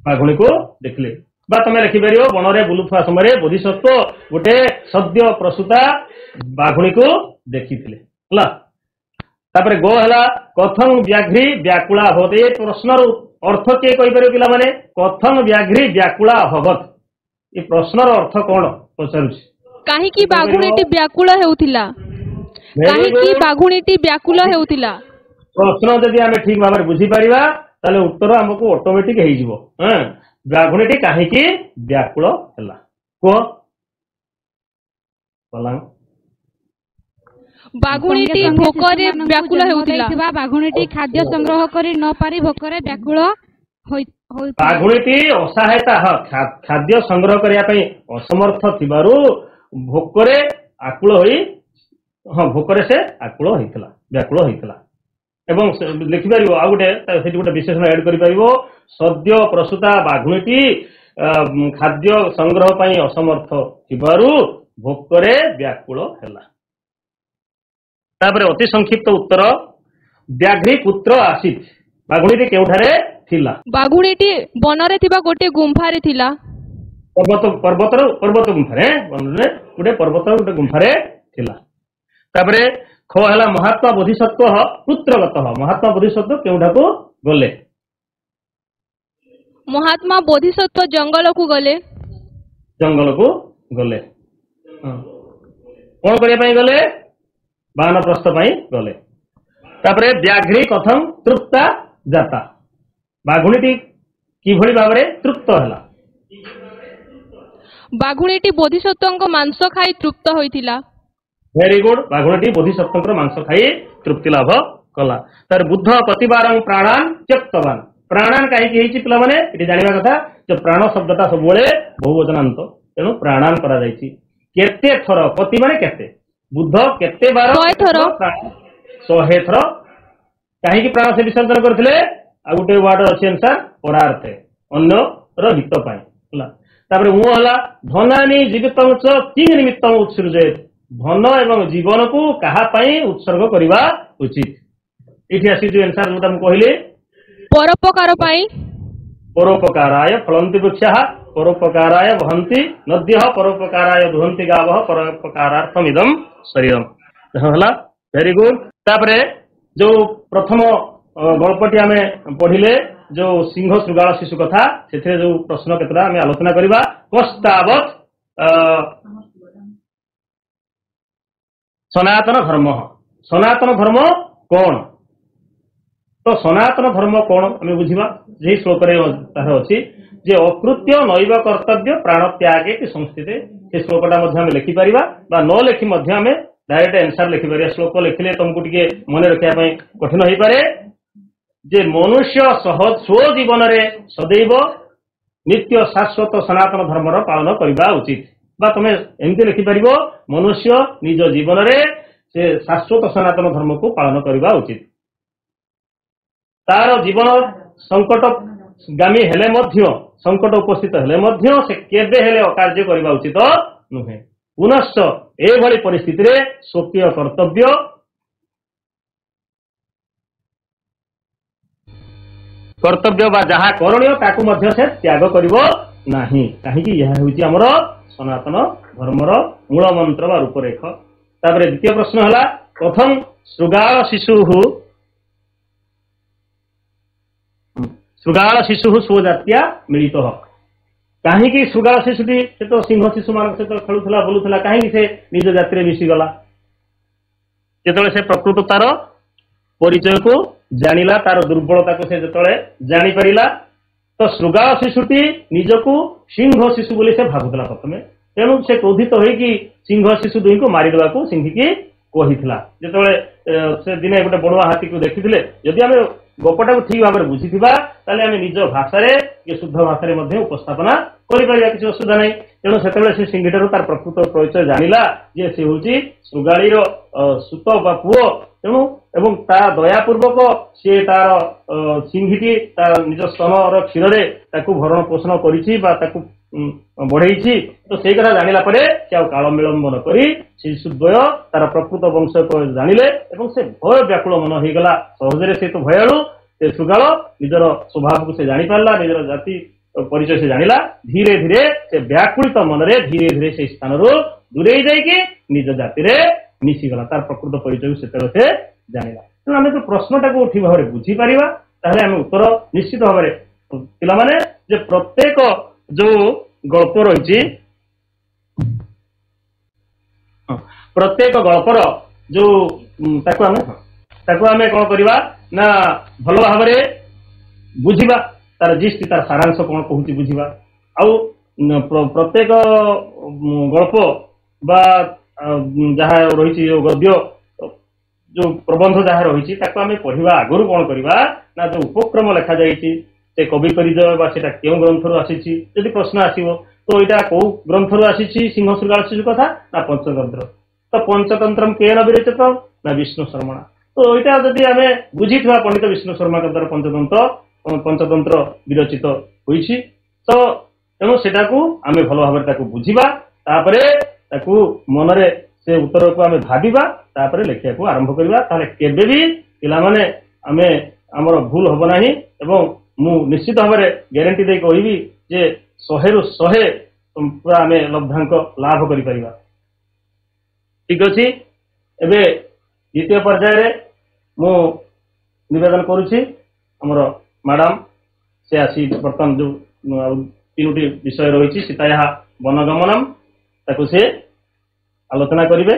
ବାଘୁଣୀକୁ ଦେଖିଲେ। ବା ତମେ ଲେଖିପାରିବ ବଣରେ ବୁଲୁଥିବା ସମୟରେ ବୋଧିସତ୍ତ୍ୱ ଗୋଟେ ସଦ୍ୟ ପ୍ରସୂତା ବାଘୁଣୀକୁ ଦେଖିଥିଲେ ହେଲା। ତାପରେ ଗୋ ହେଲା କଥଂ ବ୍ୟାଘ୍ରୀ ବ୍ୟାକୁଳା ଭବତ। ଏ ପ୍ରଶ୍ନର ଅର୍ଥ କିଏ କହିପାରିବ ପିଲାମାନେ? କଥଂ ବ୍ୟାଘ୍ରୀ ବ୍ୟାକୁଳା ଭବତ। ଏ ପ୍ରଶ୍ନର ଅର୍ଥ କଣ ପଚାରୁଛି? କାହିଁକି ବାଘୁଣୀଟି ବ୍ୟାକୁଳ ହେଉଥିଲା? କାହିଁକି ବାଘୁଣୀଟି ବ୍ୟାକୁଳ ହେଉଥିଲା? ପ୍ରଶ୍ନ ଯଦି ଆମେ ଠିକ ଭାବରେ ବୁଝିପାରିବା ତାହେଲେ ଉତ୍ତର ଆମକୁ ଅଟୋମେଟିକ ହେଇଯିବ। ବାଘୁଣୀଟି କାହିଁକି ବ୍ୟାକୁଳ ହେଲା କୁହ? ବାଘୁଣୀଟି ଭୋକରେ ବ୍ୟାକୁଳ ହେଉଥିଲା। ବାଘୁଣୀଟି ଖାଦ୍ୟ ସଂଗ୍ରହ କରି ନ ପାରି ଭୋକରେ ବ୍ୟାକୁଳ ବାଘୁଣୀଟି ଅସହାୟତା ଖାଦ୍ୟ ସଂଗ୍ରହ କରିବା ପାଇଁ ଅସମର୍ଥ ଥିବାରୁ ଭୋକରେ ଆକୁଳ ହୋଇ ଭୋକରେ ସେ ଆକୁଳ ହେଇଥିଲା ବ୍ୟାକୁଳ ହେଇଥିଲା। ଏବଂ ଲେଖିପାରିବ ଆଉ ଗୋଟେ ସେଠି ଗୋଟେ ବିଶେଷଣ ଆଡ୍ କରିପାରିବ ସଦ୍ୟ ପ୍ରସୂତା ବାଘୁଣୀଟି ଖାଦ୍ୟ ସଂଗ୍ରହ ପାଇଁ ଅସମର୍ଥ ଥିବାରୁ ଭୋକରେ ବ୍ୟାକୁଳ ହେଲା। ତାପରେ ଅତି ସଂକ୍ଷିପ୍ତ ଉତ୍ତର ବ୍ୟାଘ୍ରୀ ପୁତ୍ର ଆସିତ୍। ବାଘୁଣୀଟି କେଉଁଠାରେ ଥିଲା? ବାଘୁଣୀଟି ବନରେ ଥିବା ଗୋଟେ ଗୁମ୍ଫାରେ ଥିଲା। ପର୍ବତ ଗୁମ୍ଫାରେ ଗୋଟେ ପର୍ବତ ଗୋଟେ ଗୁମ୍ଫାରେ ଥିଲା। ତାପରେ ଖ ହେଲା ମହାତ୍ମା ବୋଧିସତ୍ତ୍ୱ ପୁତ୍ରଗତ। ମହାତ୍ମା ବୋଧିସତ୍ତ୍ୱ କେଉଁଠାକୁ ଗଲେ? ମହାତ୍ମା ବୋଧିସତ୍ତ୍ୱ ଜଙ୍ଗଲକୁ ଗଲେ। ଜଙ୍ଗଲକୁ ଗଲେ କଣ କରିବା ପାଇଁ ଗଲେ? ବାନପ୍ରସ୍ଥ ପାଇଁ ଗଲେ। ତାପରେ ବ୍ୟାଘ୍ରୀ କଥଂ ତୃପ୍ତା ଜାତା। ବାଘୁଣୀଟି କିଭଳି ଭାବରେ ତୃପ୍ତ ହେଲା? ବାଘୁଣୀଟି ବୋଧିସତ୍ତ୍ୱଙ୍କ ମାଂସ ଖାଇ ତୃପ୍ତ ହୋଇଥିଲା। Very good. ବାଘୁଣୀଟି ବୋଧିସତ୍ତ୍ୱଙ୍କର ମାଂସ ଖାଇ ତୃପ୍ତି ଲାଭ କଲା। ତାର ବୁଦ୍ଧ ପ୍ରତିବାରଂ ପ୍ରାଣାନ ତ୍ୟକ୍ତବାନ। ପ୍ରାଣାନ କାହିଁକି ହେଇଛି ପିଲାମାନେ? ଏଠି ଜାଣିବା କଥା ଯେ ପ୍ରାଣ ଶବ୍ଦଟା ସବୁବେଳେ ବହୁବଚନାନ୍ତ, ତେଣୁ ପ୍ରାଣାନ କରାଯାଇଛି। କେତେ ଥର? ପତି ମାନେ କେତେ? ବୁଦ୍ଧ କେତେ ବାର? 100 ଥର। 100 ଥର। କାହିଁକି ପ୍ରାଣ ସେ ବିସର୍ଜନ କରିଥିଲେ? ଆଉ ଗୋଟେ ୱାର୍ଡ ଅଛି ଆନ୍ସର ପରାର୍ଥେ, ଅନ୍ୟର ହିତ ପାଇଁ ହେଲା। ତାପରେ ମୁଁ ହେଲା ଧନାନି ଜୀବିତଂ ଚ କିଂ ନିମିତ୍ତଂ ଉତ୍ସୃଜେତ୍। ଧନ ଏବଂ ଜୀବନକୁ କାହା ପାଇଁ ଉତ୍ସର୍ଗ କରିବା ଉଚିତ? ଏଠି ଆସି ଯୋଉ ଆନ୍ସର ଯୋଉଟା ମୁଁ କହିଲି ପରୋପକାର ପାଇଁ। ପରୋପକାରାୟ ଫଳନ୍ତି ବୃକ୍ଷାଃ ପରୋପକାରାୟ ବହନ୍ତି ନଦ୍ୟଃ ପରୋପକାରାୟ ଦୁହନ୍ତି ଗାବଃ ପରୋପକାରାର୍ଥମିଦଂ ଶରୀରମ୍। ହେଲା ଭେରି ଗୁଡ। ତାପରେ ଯୋଉ ପ୍ରଥମ ଗଳ୍ପଟି ଆମେ ପଢିଲେ ଯୋଉ ସିଂହ ଶୃଗାଳ ଶିଶୁ କଥା, ସେଥିରେ ଯୋଉ ପ୍ରଶ୍ନ କେତେଟା ଆମେ ଆଲୋଚନା କରିବା। କସ୍ତାବତ୍ ସନାତନ ଧର୍ମ। ସନାତନ ଧର୍ମ କଣ? ତ ସନାତନ ଧର୍ମ କଣ ଆମେ ବୁଝିବା। ଏହି ଶ୍ଲୋକରେ ତାହାର ଅଛି ଯେ ଅକୃତ୍ୟ ନୈବ କର୍ତ୍ତବ୍ୟ ପ୍ରାଣ ତ୍ୟାଗେ କି ସଂସ୍ଥିତେ। ସେ ଶ୍ଲୋକଟା ମଧ୍ୟ ଆମେ ଲେଖିପାରିବା ବା ନ ଲେଖି ମଧ୍ୟ ଆମେ ଡାଇରେକ୍ଟ ଆନ୍ସର ଲେଖିପାରିବା। ଶ୍ଲୋକ ଲେଖିଲେ ତମକୁ ଟିକେ ମନେ ରଖିବା ପାଇଁ କଠିନ ହେଇପାରେ। ଯେ ମନୁଷ୍ୟ ସ୍ୱ ଜୀବନରେ ସଦୈବ ନିତ୍ୟ ଶାଶ୍ୱତ ସନାତନ ଧର୍ମର ପାଳନ କରିବା ଉଚିତ। ବା ତମେ ଏମିତି ଲେଖିପାରିବ ମନୁଷ୍ୟ ନିଜ ଜୀବନରେ ସେ ଶାଶ୍ୱତ ସନାତନ ଧର୍ମକୁ ପାଳନ କରିବା ଉଚିତ। ତାର ଜୀବନ ସଙ୍କଟଗାମୀ ହେଲେ ମଧ୍ୟ, ସଙ୍କଟ ଉପସ୍ଥିତ ହେଲେ ମଧ୍ୟ ସେ କେବେ ହେଲେ ଅକାର୍ଯ୍ୟ କରିବା ଉଚିତ ନୁହେଁ। ପୁନଶ୍ଚ ଏଭଳି ପରିସ୍ଥିତିରେ ସ୍ୱକୀୟ କର୍ତ୍ତବ୍ୟ ବା ଯାହା କରଣୀୟ ତାକୁ ମଧ୍ୟ ସେ ତ୍ୟାଗ କରିବ ନାହିଁ। କାହିଁକି? ଏହା ହେଉଛି ଆମର ସନାତନ ଧର୍ମର ମୂଳ ମନ୍ତ୍ର ବା ରୂପରେଖ। ତାପରେ ଦ୍ୱିତୀୟ ପ୍ରଶ୍ନ ହେଲା कथं ଶୃଗାଳ ଶିଶୁ ସ୍ୱଜାତୀୟ ମିଳିତ କାହିଁକି ଶୃଗାଳ ଶିଶୁଟି ସେ ତ ସିଂହ ଶିଶୁ ମାନଙ୍କ ସହିତ ଖେଳୁଥିଲା ବୁଲୁଥିଲା, କାହିଁକି ସେ ନିଜ ଜାତିରେ ମିଶିଗଲା? ଯେତେବେଳେ ସେ ପ୍ରକୃତ ତାର ପରିଚୟକୁ ଜାଣିଲା, ତାର ଦୁର୍ବଳତାକୁ ସେ ଯେତେବେଳେ ଜାଣିପାରିଲା, ତ ଶୃଗାଳ ଶିଶୁଟି ନିଜକୁ ସିଂହ ଶିଶୁ ବୋଲି ସେ ଭାବୁଥିଲା ପ୍ରଥମେ। ତେଣୁ ସେ କ୍ରୋଧିତ ହୋଇକି ସିଂହ ଶିଶୁ ଦୁହିଁକୁ ମାରିଦେବାକୁ ସିଂହୀକି କହିଥିଲା। ଯେତେବେଳେ ସେ ଦିନେ ଗୋଟେ ବଣୁଆ ହାତୀକୁ ଦେଖିଥିଲେ, ଯଦି ଆମେ ଗପଟାକୁ ଠିକ ଭାବରେ ବୁଝିଥିବା ତାହେଲେ ଆମେ ନିଜ ଭାଷାରେ ଶୁଦ୍ଧ ଭାଷାରେ ମଧ୍ୟ ଉପସ୍ଥାପନା କରିପାରିବା, କିଛି ଅସୁବିଧା ନାହିଁ। ତେଣୁ ସେତେବେଳେ ସେ ସିଂହୀଠାରୁ ତାର ପ୍ରକୃତ ପରିଚୟ ଜାଣିଲା ଯେ ସେ ହେଉଛି ଶୃଗାଳୀର ସୁତ ବା ପୁଅ। ତେଣୁ ଏବଂ ତା ଦୟାପୂର୍ବକ ସିଏ ତାର ସିଂହୀଟି ତା ନିଜ ସ୍ତନର କ୍ଷୀରରେ ତାକୁ ଭରଣ ପୋଷଣ କରିଛି ବା ତାକୁ ବଢେଇଛି। ତ ସେଇ କଥା ଜାଣିଲା ପରେ ସେ ଆଉ କାଳ ବିଳମ୍ବ ନ କରି ଶିଶୁଦ୍ୱୟ ତାର ପ୍ରକୃତ ବଂଶ ଜାଣିଲେ ଏବଂ ସେ ଭୟ ବ୍ୟାକୁଳ ମନ ହେଇଗଲା। ସହଜରେ ସେ ତ ଭୟାଳୁ, ସେ ଶୃଗାଳ ନିଜର ସ୍ୱଭାବକୁ ସେ ଜାଣିପାରିଲା, ନିଜର ଜାତି ପରିଚୟ ସେ ଜାଣିଲା। ଧୀରେ ଧୀରେ ସେ ବ୍ୟାକୁଳିତ ମନରେ ଧୀରେ ଧୀରେ ସେଇ ସ୍ଥାନରୁ ଦୂରେଇ ଯାଇକି ନିଜ ଜାତିରେ ମିଶିଗଲା, ତାର ପ୍ରକୃତ ପରିଚୟକୁ ସେତେବେଳେ ସେ ଜାଣିଲା। ତେଣୁ ଆମେ ଯୋଉ ପ୍ରଶ୍ନଟାକୁ ଠିକ ଭାବରେ ବୁଝିପାରିବା ତାହେଲେ ଆମେ ଉତ୍ତର ନିଶ୍ଚିତ ଭାବରେ ପିଲାମାନେ ଯେ ପ୍ରତ୍ୟେକ ଯୋଉ ଗଳ୍ପ ରହିଛି, ପ୍ରତ୍ୟେକ ଗଳ୍ପର ଯୋଉ ତାକୁ ଆମେ କଣ କରିବା ନା ଭଲ ଭାବରେ ବୁଝିବା, ତାର ଜିଷ୍ଟ ତାର ସାରାଂଶ କଣ କହୁଛି ବୁଝିବା। ଆଉ ପ୍ରତ୍ୟେକ ଗଳ୍ପ ବା ଯାହା ରହିଛି ଯୋଉ ଗଦ୍ୟ ଯୋଉ ପ୍ରବନ୍ଧ ଯାହା ରହିଛି ତାକୁ ଆମେ ପଢିବା ଆଗରୁ କଣ କରିବା ନା ଯୋଉ ଉପକ୍ରମ ଲେଖାଯାଇଛି ସେ କବି ପରିଚୟ ବା ସେଟା କେଉଁ ଗ୍ରନ୍ଥରୁ ଆସିଛି, ଯଦି ପ୍ରଶ୍ନ ଆସିବ ତ ଏଇଟା କୋଉ ଗ୍ରନ୍ଥରୁ ଆସିଛି ସିଂହ ଶୃଗାଳ ଶିଶୁ କଥା ନା ପଞ୍ଚତନ୍ତ୍ର, ତ ପଞ୍ଚତନ୍ତ୍ରମ୍ କେନ ବିରଚିତ ନା ବିଷ୍ଣୁ ଶର୍ମା। ତ ଏଇଟା ଯଦି ଆମେ ବୁଝିଥିବା ପଣ୍ଡିତ ବିଷ୍ଣୁ ଶର୍ମାଙ୍କ ଦ୍ୱାରା ପଞ୍ଚତନ୍ତ୍ର ବିରଚିତ ହୋଇଛି, ତ ତେଣୁ ସେଟାକୁ ଆମେ ଭଲ ଭାବରେ ତାକୁ ବୁଝିବା, ତାପରେ ତାକୁ ମନରେ ସେ ଉତ୍ତରକୁ ଆମେ ଭାବିବା, ତାପରେ ଲେଖିବାକୁ ଆରମ୍ଭ କରିବା। ତାହେଲେ କେବେ ବି ପିଲାମାନେ ଆମର ଭୁଲ ହବ ନାହିଁ ଏବଂ ମୁଁ ନିଶ୍ଚିତ ଭାବରେ ଗ୍ୟାରେଣ୍ଟି ଦେଇ କହିବି ଯେ 100ରୁ 100 ପୁରା ଆମେ ଲବ୍ଧାଙ୍କ ଲାଭ କରିପାରିବା। ଠିକ ଅଛି, ଏବେ ଦ୍ୱିତୀୟ ପର୍ଯ୍ୟାୟରେ ମୁଁ ନିବେଦନ କରୁଛି ଆମର ମ୍ୟାଡାମ ସେ ଆସି ବର୍ତ୍ତମାନ ଯୋଉ 3ଟି ବିଷୟ ରହିଛି ସୀତାୟାଃ ବନଗମନମ୍ ତାକୁ ସେ ଆଲୋଚନା କରିବେ।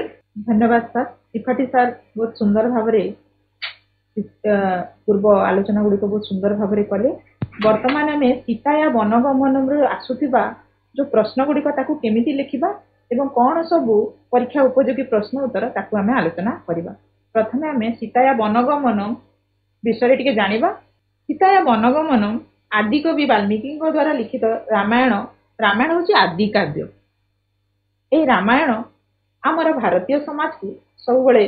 ଧନ୍ୟବାଦ ସାର୍। ତ୍ରିପାଠୀ ସାର୍ ବହୁତ ସୁନ୍ଦର ଭାବରେ ପୂର୍ବ ଆଲୋଚନା ଗୁଡ଼ିକ ବହୁତ ସୁନ୍ଦର ଭାବରେ କଲେ। ବର୍ତ୍ତମାନ ଆମେ ସୀତାୟାଃ ବନଗମନମ୍ରୁ ଆସୁଥିବା ଯୋଉ ପ୍ରଶ୍ନ ଗୁଡ଼ିକ ତାକୁ କେମିତି ଲେଖିବା ଏବଂ କଣ ସବୁ ପରୀକ୍ଷା ଉପଯୋଗୀ ପ୍ରଶ୍ନ ଉତ୍ତର ତାକୁ ଆମେ ଆଲୋଚନା କରିବା। ପ୍ରଥମେ ଆମେ ସୀତାୟାଃ ବନଗମନମ୍ ବିଷୟରେ ଟିକେ ଜାଣିବା। ସୀତାୟାଃ ବନଗମନମ୍ ଆଦିକବି ବାଲ୍ମୀକିଙ୍କ ଦ୍ୱାରା ଲିଖିତ ରାମାୟଣ ହେଉଛି ଆଦି କାବ୍ୟ। ଏହି ରାମାୟଣ ଆମର ଭାରତୀୟ ସମାଜକୁ ସବୁବେଳେ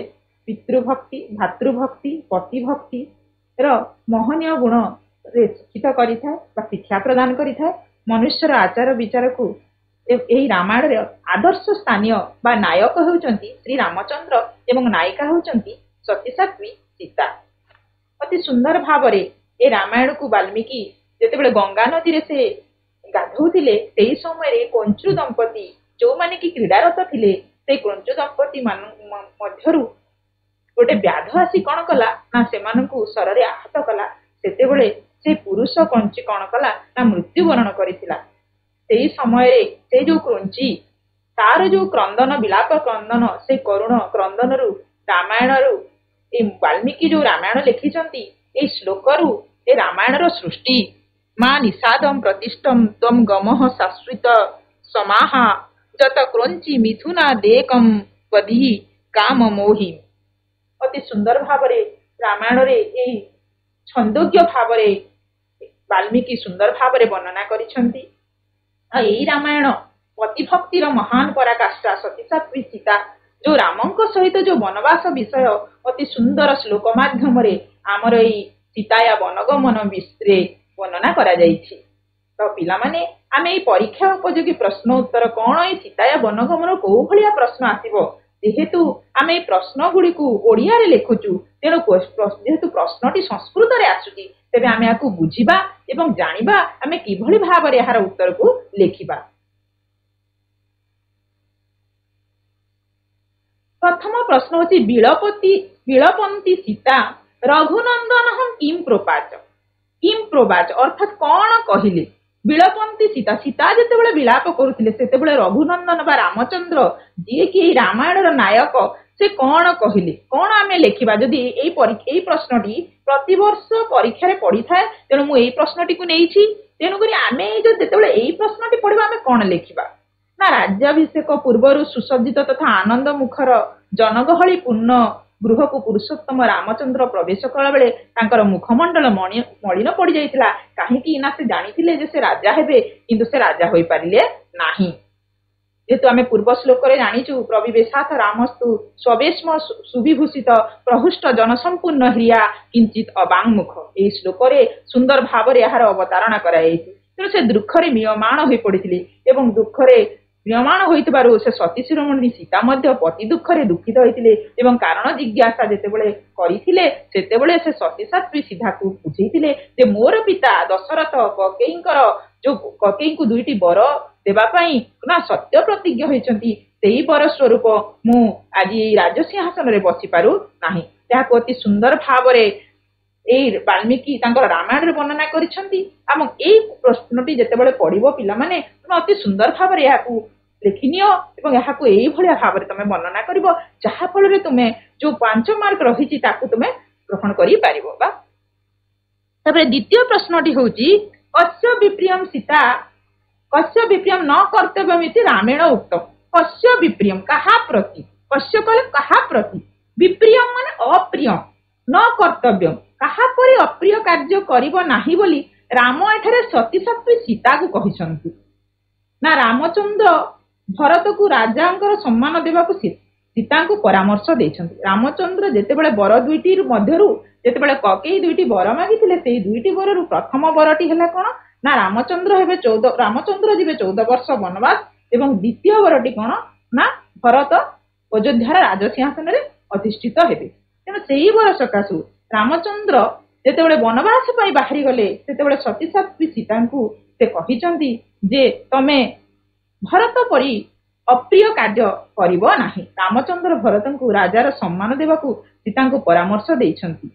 ପିତୃଭକ୍ତି, ଭାତୃଭକ୍ତି, ପତିଭକ୍ତିର ମହନୀୟ ଗୁଣରେ ଶିକ୍ଷିତ କରିଥାଏ ବା ଶିକ୍ଷା ପ୍ରଦାନ କରିଥାଏ। ମନୁଷ୍ୟର ଆଚାର ବିଚାରକୁ ଏହି ରାମାୟଣରେ ଆଦର୍ଶ ସ୍ଥାନୀୟ ବା ନାୟକ ହେଉଛନ୍ତି ଶ୍ରୀ ରାମଚନ୍ଦ୍ର ଏବଂ ନାୟିକା ହେଉଛନ୍ତି ସତୀସାଧ୍ୱୀ ସୀତା। ଅତି ସୁନ୍ଦର ଭାବରେ ଏ ରାମାୟଣକୁ ବାଲ୍ମୀକି ଯେତେବେଳେ ଗଙ୍ଗା ନଦୀରେ ସେ ଗାଧଉଥିଲେ ସେହି ସମୟରେ କଞ୍ଚୁ ଦମ୍ପତି ଯୋଉମାନେ କି କ୍ରୀଡ଼ାରତ ଥିଲେ, ସେଇ କଞ୍ଚୁ ଦମ୍ପତି ମଧ୍ୟରୁ ଗୋଟେ ବ୍ୟାଧ ଆସି କଣ କଲା ନା ସେମାନଙ୍କୁ ଶରରେ ଆହତ କଲା। ସେତେବେଳେ ସେ ପୁରୁଷ କଞ୍ଚି କଣ କଲା ନା ମୃତ୍ୟୁବରଣ କରିଥିଲା। ସେଇ ସମୟରେ ସେ ଯୋଉ କଞ୍ଚି ତାର ଯୋଉ କ୍ରନ୍ଦନ ବିଳାପ କ୍ରନ୍ଦନ, ସେ କରୁଣ କ୍ରନ୍ଦନରୁ ରାମାୟଣରୁ ଏ ବାଲ୍ମୀକି ଯୋଉ ରାମାୟଣ ଲେଖିଛନ୍ତି, ଏଇ ଶ୍ଲୋକରୁ ଏ ରାମାୟଣର ସୃଷ୍ଟି। ମା ନିଷାଦମ୍ ପ୍ରତିଷ୍ଠମ୍ ତ୍ୱମ୍ ଗମଃ ଶାଶ୍ୱତ ସମାହା ଯତ କ୍ରଞ୍ଚି ମିଥୁନା ଦେକମ୍ ପଦୀ କାମ ମୋହି। ଅତି ସୁନ୍ଦର ଭାବରେ ରାମାୟଣରେ ଏଇ ଛନ୍ଦୋଗ୍ୟ ଭାବରେ ବାଲ୍ମୀକି ସୁନ୍ଦର ଭାବରେ ବର୍ଣ୍ଣନା କରିଛନ୍ତି। ଆଉ ଏଇ ରାମାୟଣ ପତିଭକ୍ତିର ମହାନ ପରାକାଷ୍ଠା ସତୀସାଧ୍ୱୀ ସୀତା ଯୋଉ ରାମଙ୍କ ସହିତ ଯୋଉ ବନବାସ ବିଷୟ ଅତି ସୁନ୍ଦର ଶ୍ଲୋକ ମାଧ୍ୟମରେ ଆମର ଏଇ ସୀତାୟାଃ ବନଗମନ ବିଷୟରେ ବର୍ଣ୍ଣନା କରାଯାଇଛି। ତ ପିଲାମାନେ ଆମେ ଏଇ ପରୀକ୍ଷା ଉପଯୋଗୀ ପ୍ରଶ୍ନ ଉତ୍ତର କଣ, ଏଇ ସୀତାୟାଃ ବନଗମନ କୋଉ ଭଳିଆ ପ୍ରଶ୍ନ ଆସିବ, ଯେହେତୁ ଆମେ ଏଇ ପ୍ରଶ୍ନ ଗୁଡିକୁ ଓଡିଆରେ ଲେଖୁଛୁ, ତେଣୁ ଯେହେତୁ ପ୍ରଶ୍ନଟି ସଂସ୍କୃତରେ ଆସୁଛି, ତେବେ ଆମେ ଏହାକୁ ବୁଝିବା ଏବଂ ଜାଣିବା ଆମେ କିଭଳି ଭାବରେ ଏହାର ଉତ୍ତରକୁ ଲେଖିବା। प्रथम प्रश्न होची बिलपंती सीता रघुनंदन हम किम प्रोबाच अर्थात कौन कहले बिलपंती सीता सीता जितेबाला विलाप करुले से रघुनंदन बा रामचंद्र जी कि रामायण नायक से कौन कहले कौन आम लिखा जदि यही प्रश्नटी प्रतिवर्ष परीक्षा पड़ी थाए तेणु मुझे प्रश्नटी को नहीं तेणुक आम जो यही प्रश्नटी पढ़ा आम कौन लिखा ना राज्याभिषेक पूर्वर सुसज्जित तथा आनंद मुखर जनगहली पूर्ण गृह को पुरुषोत्तम रामचंद्र प्रवेश कला बेले तांकर मुखमंडल मलिन पड़ जाइतिला काहेकि ना से जानिथिले जे से राजा हेबे किंतु से राजा होई पारिले नाही जेतु आमे पूर्व श्लोक रे जानिचु प्रविवेशाथ रामस्तु स्ववेश्म सुविभूषित प्रहुष्ट जनसंपूर्ण हृया किंचित अबांगमुख ए श्लोक रे सुंदर भाव रे यार अवतारणा करायैछि तेणु से दुख रे मियमाण होई पड़िथिले एवं दुख रे म्रियमाण होइतबारु से सती शिरोमणि सीता मध्य पति दुख रे दुखित होइतिले एवं कारण जिज्ञासा जेतेबेले करिथिले सेतेबेले से सती सात्वी सीधा को बुझैतिले जे मोर पिता दशरथ ककेईंकर जो ककेई को दुईटी वर देबा पई ना सत्य प्रतिज्ञा होइचंती सेही वर स्वरूप मु आज राजसिंहासन रे बसी पारु नाही ताको अति सुंदर भाव रे एई वाल्मीकि तांकर रामायण रे वर्णना करिसंती हम एई प्रश्नटी जेतेबेले पढिबो पिला माने तुम अति सुंदर भाव रे याकू लिखिनियो एवं याकू एई भलिया भाव रे तमे वर्णना करिवो जहा फल रे तुमे जो 5 मार्क रहिछि ताकू तुमे ग्रहण करि पारिबो बा तबे द्वितीय प्रश्नटी होउची कस्य विप्रियम सीता कस्य विप्रियम न कर्तव्यमिति रामेण उक्त कस्य विप्रियम कहा प्रति कस्य कले कहा प्रति विप्रियम माने अप्रिय न कर्तव्यम कहा परि अप्रिय कार्य करिबो नाही बोली राम एठारे सती सात्वी सीता को कहिसंती ना रामचंद्र भरत को राजांकर सम्मान देबा को सीता को परामर्श देइछंती रामचंद्र जेतेबेले वर दुईटी मध्यरु जेतेबेले ककेई दुईटी वर मागिथिले सेही दुईटी वररु प्रथम वरटी हला कोन ना रामचंद्र जीवे 14 वर्ष वनवास एवं द्वितीय वरटी कोन ना भरत अयोध्यार राजसिंहासन रे अधिष्ठित हेबे तेणु सेही वर सकाशु रामचंद्र जेतेबेले वनवास पई बाहरी गले सेतेबेले सती सात्वी सीता को से कहिचंती जे तमे भरत परी अप्रिय कार्य करिबो नाही रामचंद्र भरत को राजार सम्मान देबाकू सीता को परामर्श देइछंती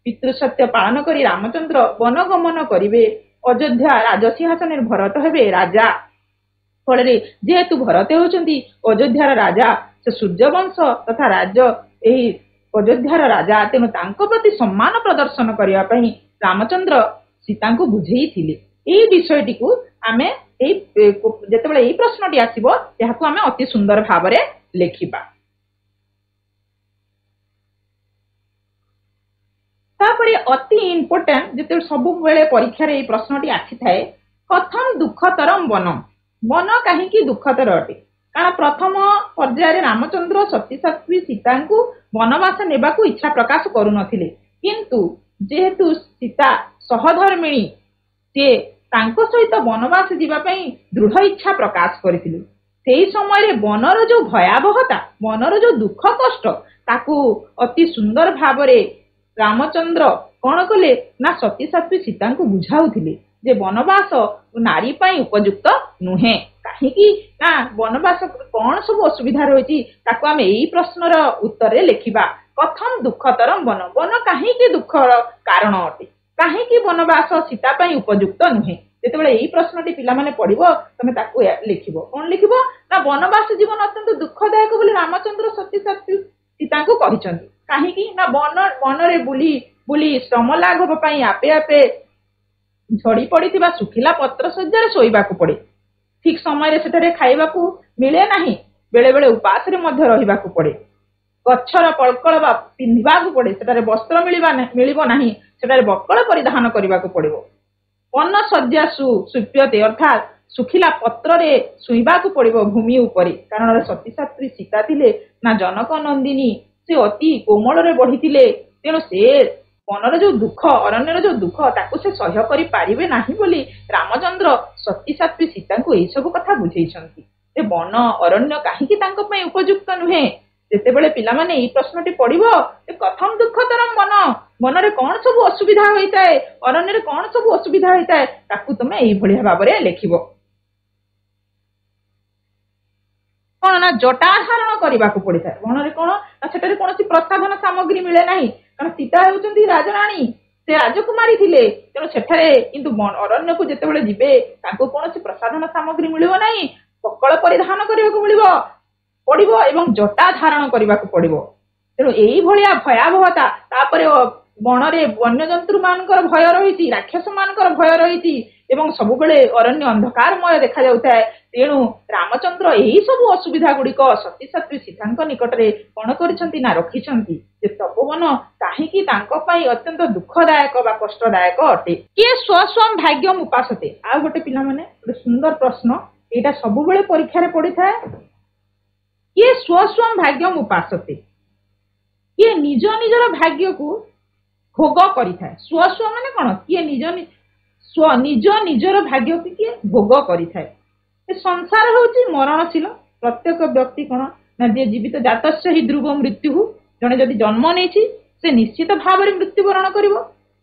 पितृसत्य पालन करी रामचंद्र वनगमन करिवे अयोध्या राजसिंहासन भरत हेबे राजा फलरे जेहेतु भरत होचंती अयोध्यार राजा से सूर्यवंश तथा राज्य एही अयोध्यार राजा तेणु तांको प्रति सम्मान प्रदर्शन करिया पई रामचंद्र सीता को बुझेइथिले एही विषयटी को आमे जेतेबेले एही प्रश्नटी आसीबो याकू आमे अति सुंदर भाव रे लेखिबा तापरे अति इम्पोर्टेंट जेते सब बेले परीक्षा रे एही प्रश्नटी आसी थाए कथम दुःखतरम वन काहेकि दुःखतर अटे कारण प्रथम पर्याय रामचंद्र सती सात्वी सीता को वनवास नेबा को इच्छा प्रकाश करू नथिले किंतु जेहेतु सीता सहधर्मिणी से तांको सहित वनवास जीवा पई दृढ़ इच्छा प्रकाश करथिले सेही समय रे वनर जो भयावहता वनर जो दुख कष्ट ताकू अति सुंदर भाव रे रामचंद्र कौन कले ना सती सात्वी सीता को बुझाउथिले जे वनवास नारी पई उपयुक्त नुहे काहेकि ना वनवास कौन सब असुविधा रही ताकू आम यही प्रश्नर उत्तर लिखा कथम दुःखतरम वन काहेकि दुःखर कारण अटे काहेकि वनवास सीता पई उपयुक्त नुहे जेतेबेले यही प्रश्नटी पिला माने पढ़िबो तमे ताकू लिखिबो कोन लिखिबो ना वनवास जीवन अत्यंत दुःखदायक बोली रामचंद्र सती सात्वी सीता को कहिसंती काहेकि ना वन रे बुली श्रम लाघव पई आपे आपे झड़ी पड़िथिबा सुखिला पत्र सज्जार सोइबाकू पड़े ठीक समय सेठारे खाइबाकू मिले नाही बेले बेले उपास रे मध्य रहिबाकू पड़े गच्छर पळकळ बा पिन्धिबाकू पड़े सेठारे वस्त्र मिलिबो नाही सेठारे बक्कळ परिधान करिबाकू पड़िबो वन सज्जा सुप्यते अर्थात सुखिला पत्र रे सुइबाकू पड़िबो भूमि उपरे कारण सती सात्वी सीता थिले ना जनक नंदिनी से अति कोमल रे बढ़िथिले तेणु से वनर जो दुख अरण्यर जो दुख ताकू से सह्य करि पारिबे नाही बोली रामचंद्र सती सात्वी सीता को एई सब कथा बुझेइछंती जे वन अरण्य काहेकि तांको पई उपयुक्त नुहे जेतेबेले पिला माने एई प्रश्नटी पढ़िबो जे कथम दुःखतरम वन रे कोन सब असुविधा होइताय अरण्य रे कोन सब असुविधा होइताय ताकू तमे एई भलिया भाबरे लेखिबो କଣ ନା ଜଟା ଧାରଣ କରିବାକୁ ପଡିଥାଏ। ବଣରେ କଣ ନା ସେଠାରେ କୌଣସି ପ୍ରସାଧନ ସାମଗ୍ରୀ ମିଳେ ନାହିଁ, କାରଣ ସୀତା ହେଉଛନ୍ତି ରାଜରାଣୀ, ସେ ରାଜକୁମାରୀ ଥିଲେ। ତେଣୁ ସେଠାରେ କିନ୍ତୁ ଅରଣ୍ୟକୁ ଯେତେବେଳେ ଯିବେ ତାଙ୍କୁ କୌଣସି ପ୍ରସାଧନ ସାମଗ୍ରୀ ମିଳିବ ନାହିଁ, ପକଳ ପରିଧାନ କରିବାକୁ ପଡିବ ଏବଂ ଜଟା ଧାରଣ କରିବାକୁ ପଡିବ। ତେଣୁ ଏଇଭଳିଆ ଭୟାବହତା, ତାପରେ ବଣରେ ବନ୍ୟଜନ୍ତୁ ମାନଙ୍କର ଭୟ ରହିଛି, ରାକ୍ଷସ ମାନଙ୍କର ଭୟ ରହିଛି ଏବଂ ସବୁବେଳେ ଅରଣ୍ୟ ଅନ୍ଧକାରମୟ ଦେଖାଯାଉଥାଏ। ତେଣୁ ରାମଚନ୍ଦ୍ର ଏହି ସବୁ ଅସୁବିଧା ଗୁଡିକ ସତୀ ସାଧ୍ୱୀ ସୀତାଙ୍କ ନିକଟରେ କଣ କରିଛନ୍ତି ନା ରଖିଛନ୍ତି। ଯେ ତପୋବନ କାହିଁକି ତାଙ୍କ ପାଇଁ ଅତ୍ୟନ୍ତ ଦୁଃଖଦାୟକ ବା କଷ୍ଟଦାୟକ ଅଟେ। କିଏ ସ୍ୱସ୍ୱଂ ଭାଗ୍ୟମ୍ ଉପାସତେ। ଆଉ ଗୋଟେ ପିଲାମାନେ ଗୋଟେ ସୁନ୍ଦର ପ୍ରଶ୍ନ, ଏଇଟା ସବୁବେଳେ ପରୀକ୍ଷାରେ ପଡିଥାଏ। କିଏ ସ୍ୱସ୍ୱଂ ଭାଗ୍ୟମ୍ ଉପାସତେ, କିଏ ନିଜ ନିଜର ଭାଗ୍ୟକୁ ଭୋଗ କରିଥାଏ। ସ୍ୱସ୍ୱ ମାନେ କଣ? କିଏ ନିଜ ନିଜର ଭାଗ୍ୟକୁ କିଏ ଭୋଗ କରିଥାଏ। ଏ ସଂସାର ହେଉଛି ମରଣଶୀଳ। ପ୍ରତ୍ୟେକ ବ୍ୟକ୍ତି କଣ ନା ଯିଏ ଜୀବିତ ଜାତସ୍ୟ ହି ଧ୍ରୁବ ମୃତ୍ୟୁ, ଜଣେ ଯଦି ଜନ୍ମ ନେଇଛି ସେ ନିଶ୍ଚିତ ଭାବରେ ମୃତ୍ୟୁବରଣ କରିବ।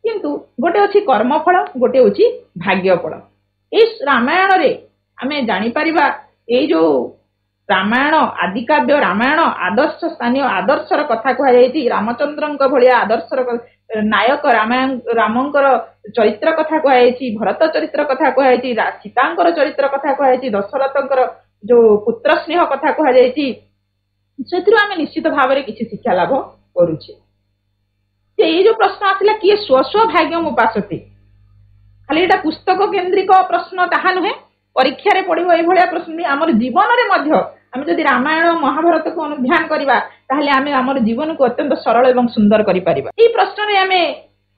କିନ୍ତୁ ଗୋଟେ ଅଛି କର୍ମଫଳ, ଗୋଟେ ଅଛି ଭାଗ୍ୟଫଳ। ଏଇ ରାମାୟଣରେ ଆମେ ଜାଣିପାରିବା, ଏଇ ଯୋଉ ରାମାୟଣ ଆଦିକାବ୍ୟ ରାମାୟଣ ଆଦର୍ଶ ସ୍ଥାନୀୟ ଆଦର୍ଶର କଥା କୁହାଯାଇଛି। ରାମଚନ୍ଦ୍ରଙ୍କ ଭଳିଆ ଆଦର୍ଶର ନାୟକ ରାମଙ୍କର ଚରିତ୍ର କଥା କୁହାଯାଇଛି, ଭରତ ଚରିତ୍ର କଥା କୁହାଯାଇଛି, ସୀତାଙ୍କର ଚରିତ୍ର କଥା କୁହାଯାଇଛି, ଦଶରଥଙ୍କର ଯୋଉ ପୁତ୍ର ସ୍ନେହ କଥା କୁହାଯାଇଛି। ସେଥିରୁ ଆମେ ନିଶ୍ଚିତ ଭାବରେ କିଛି ଶିକ୍ଷା ଲାଭ କରୁଛେ। ଏଇ ଯୋଉ ପ୍ରଶ୍ନ ଆସିଲା କିଏ ସ୍ୱସ୍ୱ ଭାଗ୍ୟମ୍ ଉପାସତେ, ଖାଲି ଏଇଟା ପୁସ୍ତକ କେନ୍ଦ୍ରିକ ପ୍ରଶ୍ନ ତାହା ନୁହେଁ, ପରୀକ୍ଷାରେ ପଡିବ ଏଇଭଳିଆ ପ୍ରଶ୍ନ। ଆମର ଜୀବନରେ ମଧ୍ୟ ଆମେ ଯଦି ରାମାୟଣ ମହାଭାରତକୁ ଅନୁଧ୍ୟାନ କରିବା ତାହେଲେ ଆମେ ଆମର ଜୀବନକୁ ଅତ୍ୟନ୍ତ ସରଳ ଏବଂ ସୁନ୍ଦର କରିପାରିବା। ଏଇ ପ୍ରଶ୍ନରେ ଆମେ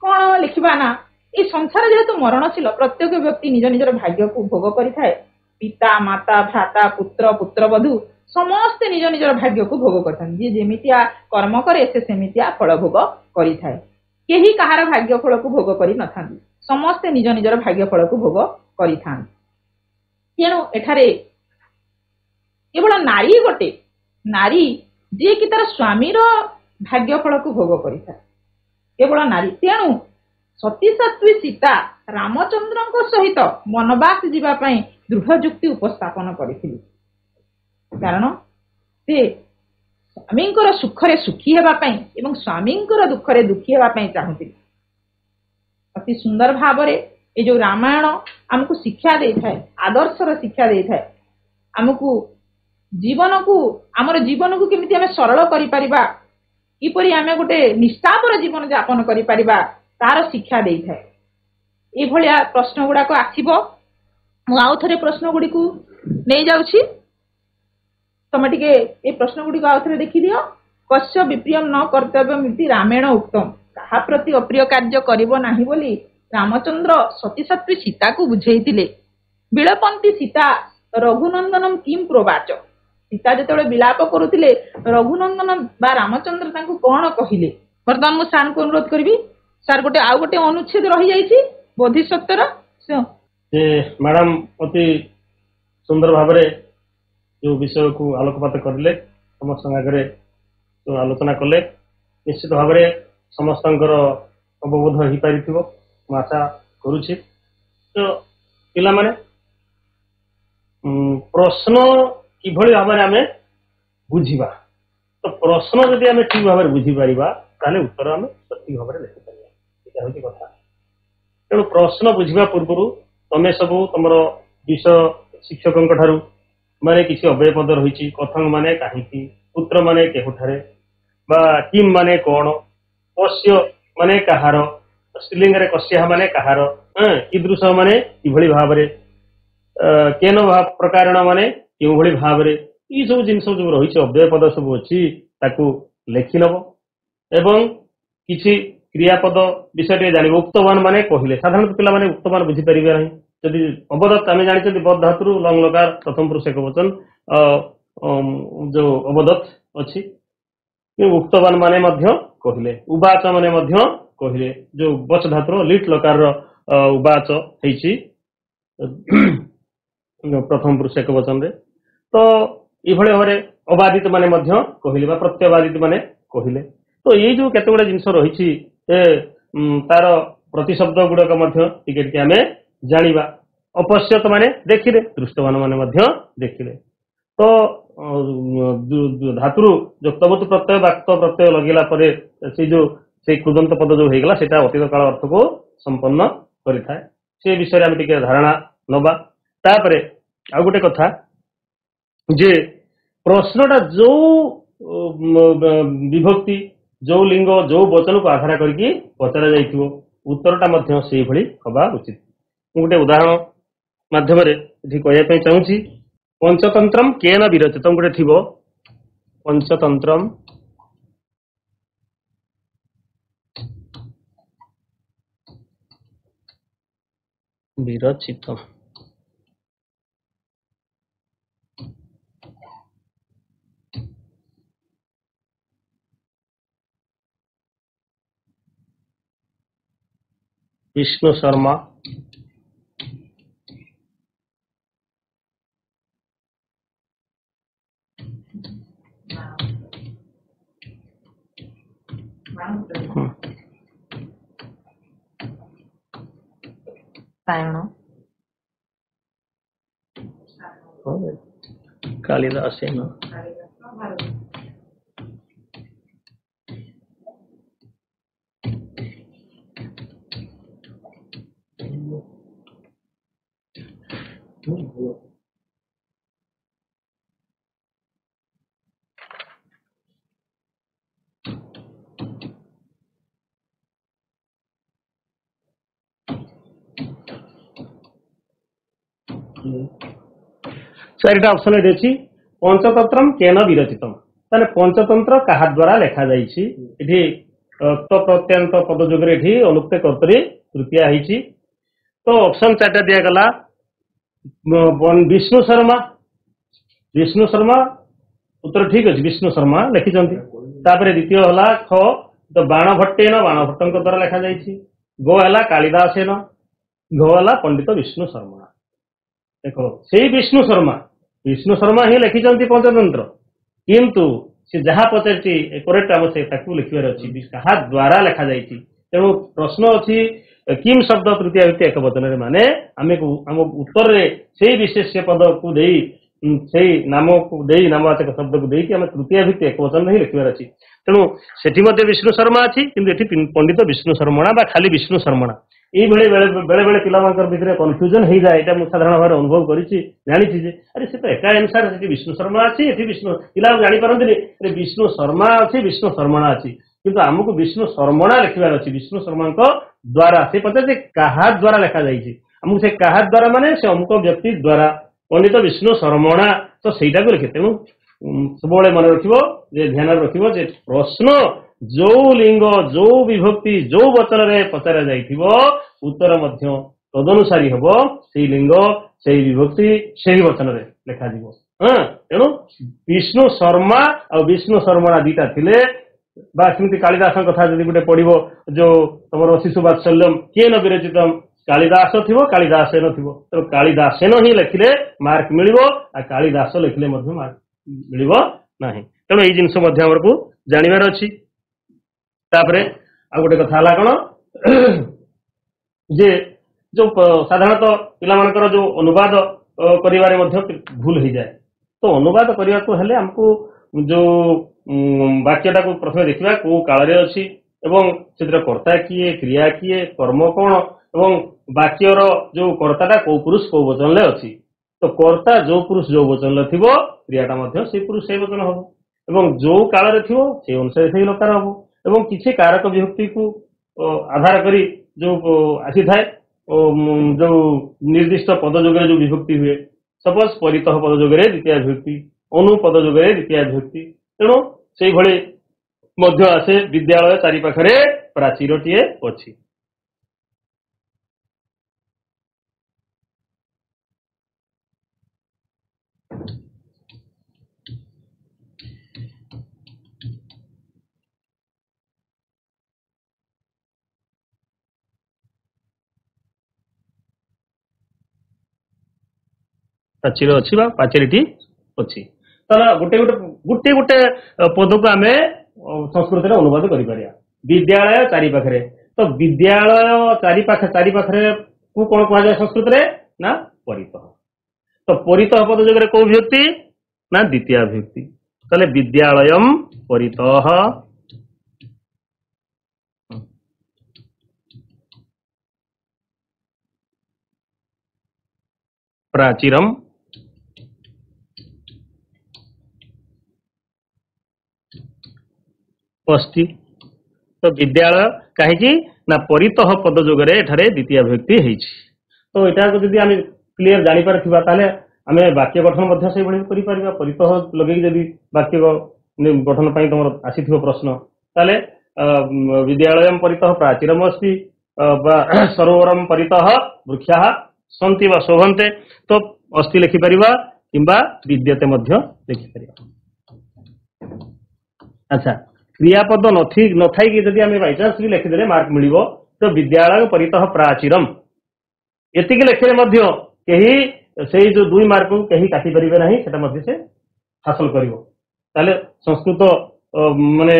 କଣ ଲେଖିବା ନା, ଏଇ ସଂସାର ଯେହେତୁ ମରଣଶୀଳ, ପ୍ରତ୍ୟେକ ବ୍ୟକ୍ତି ନିଜ ନିଜର ଭାଗ୍ୟକୁ ଭୋଗ କରିଥାଏ। ପିତା ମାତା ଭ୍ରାତା ପୁତ୍ର ପୁତ୍ରବଧୂ ସମସ୍ତେ ନିଜ ନିଜର ଭାଗ୍ୟକୁ ଭୋଗ କରିଥାନ୍ତି। ଯିଏ ଯେମିତିଆ କର୍ମ କରେ ସେ ସେମିତିଆ ଫଳ ଭୋଗ କରିଥାଏ। କେହି କାହାର ଭାଗ୍ୟ ଫଳକୁ ଭୋଗ କରିନଥାନ୍ତି, ସମସ୍ତେ ନିଜ ନିଜର ଭାଗ୍ୟ ଫଳକୁ ଭୋଗ କରିଥାନ୍ତି। ତେଣୁ ଏଠାରେ କେବଳ ନାରୀ ଗୋଟେ ନାରୀ ଯିଏକି ତାର ସ୍ୱାମୀର ଭାଗ୍ୟ ଫଳକୁ ଭୋଗ କରିଥାଏ, କେବଳ ନାରୀ। ତେଣୁ ସତୀ ସାଧ୍ୱୀ ସୀତା ରାମଚନ୍ଦ୍ରଙ୍କ ସହିତ ବନବାସ ଯିବା ପାଇଁ ଦୃଢ ଯୁକ୍ତି ଉପସ୍ଥାପନ କରିଥିଲେ, କାରଣ ସେ ସ୍ୱାମୀଙ୍କର ସୁଖରେ ସୁଖୀ ହେବା ପାଇଁ ଏବଂ ସ୍ୱାମୀଙ୍କର ଦୁଃଖରେ ଦୁଃଖୀ ହେବା ପାଇଁ ଚାହୁଁଥିଲେ। ଅତି ସୁନ୍ଦର ଭାବରେ ଏ ଯୋଉ ରାମାୟଣ ଆମକୁ ଶିକ୍ଷା ଦେଇଥାଏ, ଆଦର୍ଶର ଶିକ୍ଷା ଦେଇଥାଏ। ଆମକୁ ଆମର ଜୀବନକୁ କେମିତି ଆମେ ସରଳ କରିପାରିବା, କିପରି ଆମେ ଗୋଟେ ନିଷ୍ଠାପର ଜୀବନ ଯାପନ କରିପାରିବା ତାର ଶିକ୍ଷା ଦେଇଥାଏ। ଏଇଭଳିଆ ପ୍ରଶ୍ନ ଗୁଡାକ ଆସିବ। ମୁଁ ଆଉ ଥରେ ପ୍ରଶ୍ନ ଗୁଡିକୁ ନେଇଯାଉଛି, ତମେ ଟିକେ ଏ ପ୍ରଶ୍ନ ଗୁଡିକ ଆଉ ଥରେ ଦେଖିଦିଅ। କସ୍ୟ ବିପ୍ରିୟମ୍ ନ କର୍ତ୍ତବ୍ୟମ୍ ଇତି ରାମେଣ ଉକ୍ତମ୍। କାହା ପ୍ରତି ଅପ୍ରିୟ କାର୍ଯ୍ୟ କରିବ ନାହିଁ ବୋଲି ରାମଚନ୍ଦ୍ର ସତୀ ସାଧ୍ୱୀ ସୀତାକୁ ବୁଝେଇଥିଲେ। ବିଳପନ୍ତି ସୀତା ରଘୁନନ୍ଦନମ୍ କିମ୍ ପ୍ରୋବାଚ। ସୀତା ଯେତେବେଳେ ବିଳାପ କରୁଥିଲେ ରଘୁନନ୍ଦନ ବା ରାମଚନ୍ଦ୍ର ତାଙ୍କୁ କଣ କହିଲେ? ବର୍ତ୍ତମାନ ମୁଁ ସାର୍ଙ୍କୁ ଅନୁରୋଧ କରିବି, ସାର୍ ଆଉ ଗୋଟେ ଅନୁଚ୍ଛେଦ ରହିଯାଇଛି ବୋଧିସତ୍ୱର। ମ୍ୟାଡାମ ଅତି ସୁନ୍ଦର ଭାବରେ ଯୋଉ ବିଷୟକୁ ଆଲୋକପାତ କରିଲେ, ସମସ୍ତଙ୍କ ଆଗରେ ଆଲୋଚନା କଲେ, ନିଶ୍ଚିତ ଭାବରେ ସମସ୍ତଙ୍କର ଅବବୋଧ ହେଇପାରିଥିବ ମୁଁ ଆଶା କରୁଛି। ତ ପିଲାମାନେ ପ୍ରଶ୍ନ କିଭଳି ଭାବରେ ଆମେ ବୁଝିବା, ତ ପ୍ରଶ୍ନ ଯଦି ଆମେ ଠିକ ଭାବରେ ବୁଝିପାରିବା ତାହେଲେ ଉତ୍ତର ଆମେ ସଠିକ ଭାବରେ ଲେଖିପାରିବା, ଏଇଟା ହଉଛି କଥା। ତେଣୁ ପ୍ରଶ୍ନ ବୁଝିବା ପୂର୍ବରୁ ତମେ ସବୁ ତମର ବିଷୟ ଶିକ୍ଷକଙ୍କ ଠାରୁ ମାନେ କିଛି ଅବ୍ୟୟ ପଦ ରହିଛି, କଥନ ମାନେ କାହିଁକି, ପୁତ୍ର ମାନେ କେଉଁଠାରେ, ବା କିମ୍ ମାନେ କଣ, କସ୍ୟ ମାନେ କାହାର, ସ୍ତ୍ରୀଲିଙ୍ଗରେ କସ୍ୟାହ ମାନେ କାହାର, कीदृश ମାନେ କିଭଳି ଭାବରେ, କେନ ପ୍ରକାରଣ ମାନେ କେଉଁଭଳି ଭାବରେ, ଏଇ ସବୁ ଜିନିଷ ଯୋଉ ରହିଛି ଅବ୍ୟୟ ପଦ ସବୁ ଅଛି ତାକୁ ଲେଖିନବ। ଏବଂ କିଛି କ୍ରିୟାପଦ ବିଷୟ ଟିକେ ଜାଣିବ। ଉକ୍ତବାନ ମାନେ କହିଲେ, ସାଧାରଣତଃ ପିଲାମାନେ ଉକ୍ତବାନ ବୁଝିପାରିବେ ନାହିଁ। ଯଦି ଅବଦତ୍ତ ଆମେ ଜାଣିଛନ୍ତି ବଦ ଧାତୁରୁ ଲଙ୍ଗ ଲକାର ପ୍ରଥମ ପୁରୁଷ ଏକବଚନ ଯୋଉ ଅବଦତ୍ତ ଅଛି, ଉକ୍ତବାନ ମାନେ ମଧ୍ୟ କହିଲେ, ଉବାଚ ମାନେ ମଧ୍ୟ କହିଲେ, ଯୋଉ ବଚ ଧାତୁର ଲିଟ୍ ଲକାରର ଉବାଚ ହେଇଛି ପ୍ରଥମ ପୁରୁଷ ଏକବଚନରେ। ତ ଏଇଭଳି ଭାବରେ ଅବାଦିତ ମାନେ ମଧ୍ୟ କହିଲେ ବା ପ୍ରତ୍ୟବାଦିତ ମାନେ କହିଲେ। ତ ଏଇ ଯୋଉ କେତେ ଗୁଡେ ଜିନିଷ ରହିଛି ତାର ପ୍ରତିଶବ୍ଦ ଗୁଡାକ ମଧ୍ୟ ଟିକେ ଟିକେ ଆମେ ଜାଣିବା। ଅପଶ୍ୟତ ମାନେ ଦେଖିଲେ, ଦୃଷ୍ଟବାନ ମାନେ ମଧ୍ୟ ଦେଖିଲେ। ତ धातु जोक्तवतु प्रत्यय बाक्त प्रत्यय लगेला परे से जो से कृदंत पद जो हेगला सेटा अतीत काल अर्थ को संपन्न करिथाय से विषय आम टिके धारणा नबा तापरे आ गोटे कथा जे प्रश्नटा जो विभक्ति जो लिंग जो वचन को आधार करके पचरा जाइथिबो उत्तरटा मध्य से भली हबा उचित गोटे उदाहरण माध्यम कहवाई चाहूँगी पंचतंत्रम केन विरचितम गोटे थी पंचतंत्रम विरचितम विष्णु शर्मा कालिदासेन चारिटा ऑप्शन एठी अछि पंचतंत्रम केन विरचितम ताने पंचतंत्र कहा द्वारा लिखा जाइछि एठी तो प्रत्यंत पद जोगरे एठी अनुक्त कर्तरी तृतीया हिछि तो ऑप्शन चारटा दिया गला विष्णु शर्मा उत्तर ठीक अछि विष्णु शर्मा लिखि जंती तापरे द्वितीय हला ख तो बाणभट्टेन बाणभट्टଙ୍କ द्वारा लिखा जाइछि गो हला कालिदासेन घ हला पंडित विष्णु शर्मा देखो से विष्णु शर्मा ही लिखि जंती पंचतंत्र किंतु से जहाँ पचारती करेक्ट आम से लिखार अच्छी क्या द्वारा लिखा जाइए तेणु प्रश्न अच्छी किम शब्द तृतीय व्यक्ति एक वचन माने आम उत्तर से विशेष पद को दे नाम को दे नामवाचक शब्द को देकी तृतीय व्यक्ति एक वचन ही लिखार अच्छी तेणु से विष्णु शर्मा अच्छी कि पंडित विष्णु शर्मणा खाली विष्णु शर्मणा ये बेले बेले पिलांकर भितर कन्फ्यूजन हो जाए ये साधारण भाव अनुभव करी अरे से तो एका आंसर से विष्णु शर्मा अच्छी ये विष्णु पिला जापरती विष्णु शर्मा अच्छी विष्णु शर्मणा अच्छी किंतु आमको विष्णु शर्मणा लिखार अच्छी विष्णु शर्मा द्वारा से पचारे क्या द्वारा लिखा जाइए आमको से क्या द्वारा माने से अमुक व्यक्ति द्वारा पंडित विष्णु शर्मणा तो सहीटा को लिखे तेणु सब मन रखिए ध्यान रखिए प्रश्न जो लिंग जो विभक्ति जो वचन रे पचरा जाइथिबो उत्तर मध्य तदनुसारी हबो से लिंग से विभक्ति से वचन रे लिखा दिबो तेणु विष्णु शर्मा और विष्णु शर्मणा दीटा थिले बा सेमती कालिदास कथा जदि गोटे पढ़िबो जो तमरो शिशु वात्सल्यम केन विरचितम कालिदास थिबो कालिदासेन थिबो तो कालिदासेन ही लिखिले मार्क मिलिबो आ कालिदास लिखिले मध्य मार्क मिलिबो नाही तेणु एई जिंस मध्य हमरको जानिबार अछि तापरे आ गोटे कथा हला कौन जे जो साधारणतः पिलामानकर जो अनुवाद करिवारे मध्य भूल हो जाए तो अनुवाद करने को हेले हमको जो वाक्यटा को प्रथम देखा को काल रे अछि एवं से कर्ता किए क्रिया किए कर्म कौन एवं वाक्यर जो कर्ताटा को पुरुष को वचन ले अछि तो कर्ता जो पुरुष जो वचन ले थिबो क्रियाटा मध्य से पुरुष से वचन हबो एवं जो काल रे थिबो से अनुसार से लकार हबो एवं किसी कारक विभक्ति को आधार करी जो आसी थाए जो निर्दिष्ट पद जोगरे जो विभक्ति हुए सपोज परितः पद जोगरे द्वितीय विभक्ति अनुपद जोगरे द्वितीय विभक्ति तेणु से भली मध्य आसे विद्यालय चारि पाखरे प्राचीरटीए अछि प्राचीर अच्छी पाचेरी अच्छी ताला गोटे गोटे गोटे गोटे पद को आम संस्कृत अनुवाद कर विद्यालय चारि पाखरे तो विद्यालय चारि पाखरे को कौन कह जाए संस्कृत रे ना परितः तो परितः पद जगह कौ विभक्ति ना द्वितीय विभक्ति ताले विद्यालयम परितः प्राचीरम अस्ति तो विद्यालय कहीं ना परितः पद जोगरे एठारे द्वितीय विभक्ति होइछि तो एटा को जदि आमे क्लियर जानि पारथिबा ताले आमे वाक्य गठन मध्ये से भଳି करि परिबा परितः लगेई जदि वाक्य गठन पई तमर आसीथिबो प्रश्न ताले विद्यालयम परितः प्राचीरम अस्ति सरोवरम परितः वृक्षाः सन्ति वा शोभन्ते तो अस्ति लिखि परिबा किंबा विद्यते मध्ये लिखि परिबा अच्छा क्रियापद नथाई कि जदि आमे बाय चांस भी लिखिदेले मार्क मिलिबो तो विद्यालय परितः प्राचीरम एतिक लिखिले मध्ये केही सेही जो 2 मार्क को केही काटि परिबे नाही सेटा मध्ये से हासिल करिवो ताले संस्कृत माने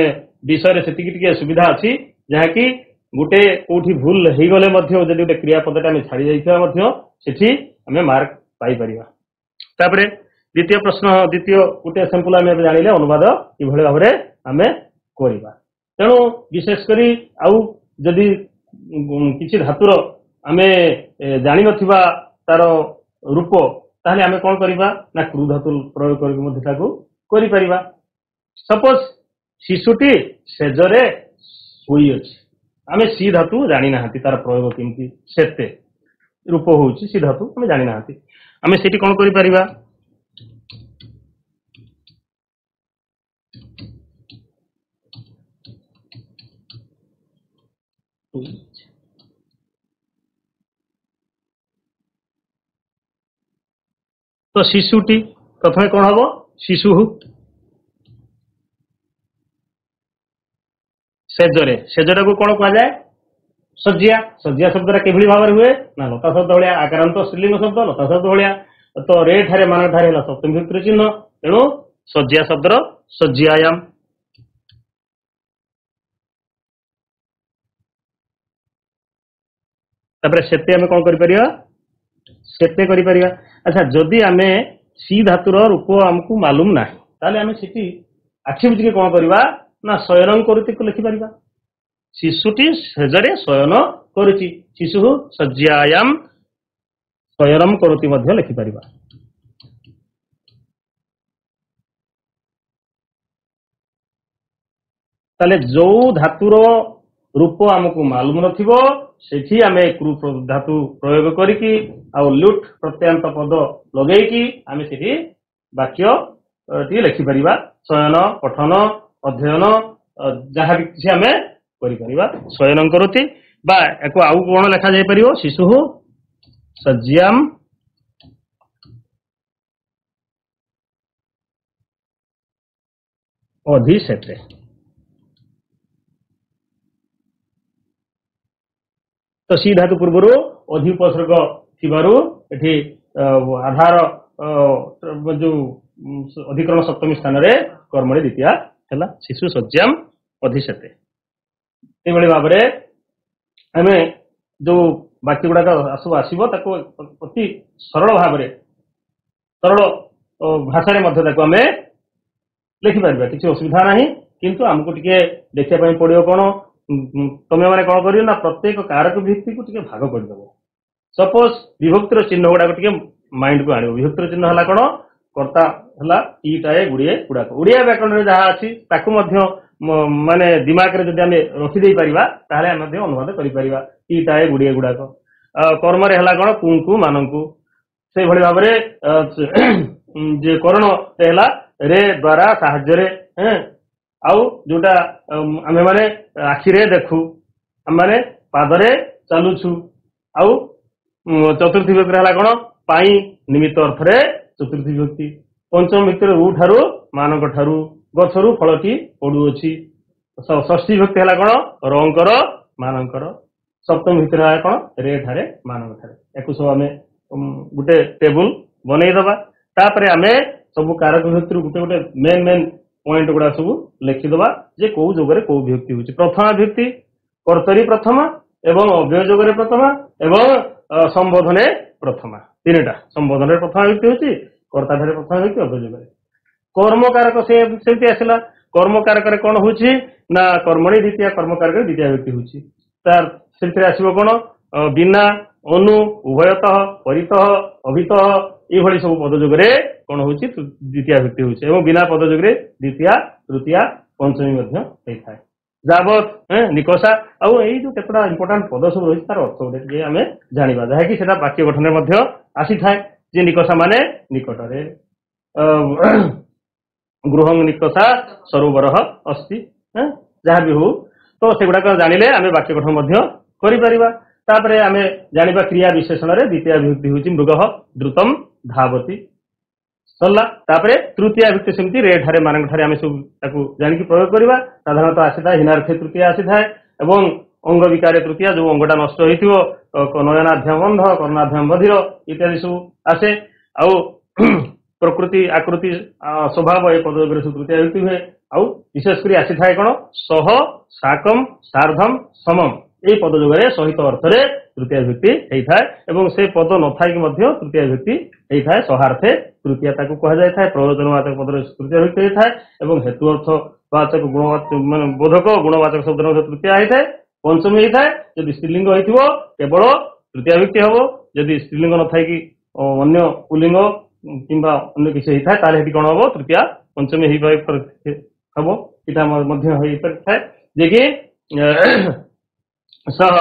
विषय रे सेतिकी टिके सुविधा अछि जहा कि गुटे कोठी भूल हेई गले मध्ये जदि गुटे क्रियापदटा आमे छाडी जाइछा मध्ये सेठी आमे मार्क पाई परिबा तापरे द्वितीय प्रश्न द्वितीय गुटे सैंपल आमे जानिले अनुवाद कि भले भाबरे आमे करिबा तेणु विशेष करी आउ जदि किछि धातुर आमे जानि नथिबा तार रूप ताहले आमे कोन करिबा ना क्रू धातु प्रयोग करि मध्ये ताकू करि परिबा सपोज शिशुटी सेजरे सोई अछि आमे सी धातु जानि नाहति तार प्रयोग किमति सेते रूप होउछि सी धातु आमे जानि नाहति आमे सेठी कोन करि परिबा तो शिशुटी प्रथम कौन हम शिशु सेजरे सेजरा को कौन कह जाए सज्जिया सज्जिया शब्द किभली भाव हुए ना लता शब्द भाया आकारांत स्त्रीलिंग शब्द लता शब्द भाया तो रे ठारे मान ठारे सप्तमी विभक्ति चिन्ह तेणु सज्जिया शब्द सज्जियायाम सेते आमे कौन करि परिया सेते करि परिया अच्छा जदि आमे सी धातुर रूप हमकु मालूम नाही ताले आमे सिटी आखि बुझी कौन करबा ना शयनम करुति को लिखि परिबा शिशुटी सेजरे शयन करुचि शिशु सज्जायाम शयनम करुति मध्ये लिखि परिबा ताले जो धातुर रूप हमकु मालूम नथिबो सेठी आमे क्रू धातु प्रयोग करिकी आ लुट प्रत्यांत पद लगेकी आमे सेठी वाक्य टी लिखि परिबा शयन पठन अध्ययन जहाँ भी किसी आमे करि परिबा शयन करोति बा एको आउ कोन लेखा जाय परिबो शिशु सज्जाम अधिसेते तो सी धातु पूर्व अधि उपसर्ग थिबारु एठी आधार जो अधिकरण सप्तमी स्थान रे कर्मणि द्वितीय हैला शिशु सज्जाम अधिसेते ए बळी भाबरे हमें जो वाक्य गुडा आसु आसीबो ताको अति सरल भाबरे सरल भाषा रे मध्ये ताको हमें लिखि परबा किछि असुविधा नाही किंतु हमको टिके देखिया पय पडियो कोन तमे माने कौन करियो ना प्रत्येक कारक विभक्ति को टिके भाग कर देबो सपोज विभक्तिर चिन्ह गुडा को टिके माइंड को आनिबो विभक्तिर चिन्ह हला कोन कर्ता हला ईटाए गुडिए गुडा को उडिया व्याकरण रे जहा अछि ताकू मध्ये माने दिमाग रे जदि हमें रखि देई परिबा ताले हम मध्ये अनुवाद करि परिबा ईटाए गुडिए गुडा को कर्म रे हला कोन कुंकु मानंकु से भली भाबरे जे करण हला रे द्वारा साहाय्य रे हैं आउ जोटा आमे माने आखिरे देखु आम माने पादरे चलुछु आउ चतुर्थी विभक्ति हला कोन पाई निमित्त अर्थ रे चतुर्थी विभक्ति पंचम विभक्ति रू ठारू मानक ठारू गछरू फलटी पडु अछि षष्ठी विभक्ति हला कोन रंकर मानकर सप्तम विभक्ति हला कोन रे ठारे मानक ठारे एको सब आमे गुटे टेबल बनै दबा तापरे आमे सब कारक विभक्ति गुटे गुटे मेन मेन पॉइंट गुडा सब लिखिदबा जे को जोगरे को विभक्ति होछि प्रथमा विभक्ति कर्तरी प्रथमा एवं अव्यय जोगरे प्रथमा एवं संबोधने प्रथमा तीनटा संबोधन रे प्रथमा विभक्ति होछि कर्ता ठारे प्रथमा विभक्ति अव्यय जोगरे कर्मकारक सेमती आसला कर्मकारक कौन हूँ ना कर्मणि द्वितीय कर्मकारक द्वितीय विभक्ति हूँ तार से आसो कौन बिना अनु उभयतः परितः अभितः ये सब पदयोगे कौन हूँ द्वितीय विभक्ति हूँ बिना पदयोगे द्वितीय तृतीय पंचमी होता है जावत निकषा आउ यही जो केतटा इंपोर्टाट पद सब रही तार अर्थ गोटे आम जाना जहाँकि वाक्य गठन आसी थाए जे निकषा माने निकटरे गृह निकषा सरोवर अस्ति जहाँ भी हो तो सेगुड़ाक जानिले आम वाक्य गठन करें आम जाना क्रिया विशेषण में द्वितीय विभक्ति हूँ मृग द्रुतम धावती सरला तृतीय विभक्ति सेमती रे ठारे मान ठारे आम सब जानिकी प्रयोग करवा साधारणतः आसी था हीनार्थे तृतीय आसी थाए एवं अंग विकार तृतीय जो अंगटा नष्ट हो नयनाध्याम बंध कर्णाध्याम बधिर इत्यादि सब आसे आउ प्रकृति आकृति स्वभाव ये पदयोगे सब तृतीय विभक्ति हुए आउ विशेषकर आसी थाए कौन सह साकम सार्धम समम ये पदयोगे सहित अर्थ तृतीय विभक्ति होता है से पद न थी तृतीय विभक्ति होता है सहार्थे तृतीय कहुए प्रयोजनवाचक पद तृतीय विभक्ति होता है हेतु अर्थवाचक गुणवाचक मान बोधक गुणवाचक शब्द तृतीय होता है पंचमी होता है जदि स्त्रीलिंग हो केवल तृतीय विभक्ति हम जदि स्त्रीलिंग न थी अन्य पुलिंग किंबा अन्य किसी होता है कौन हम तृतीय पंचमी हम यहाँ जे कि सह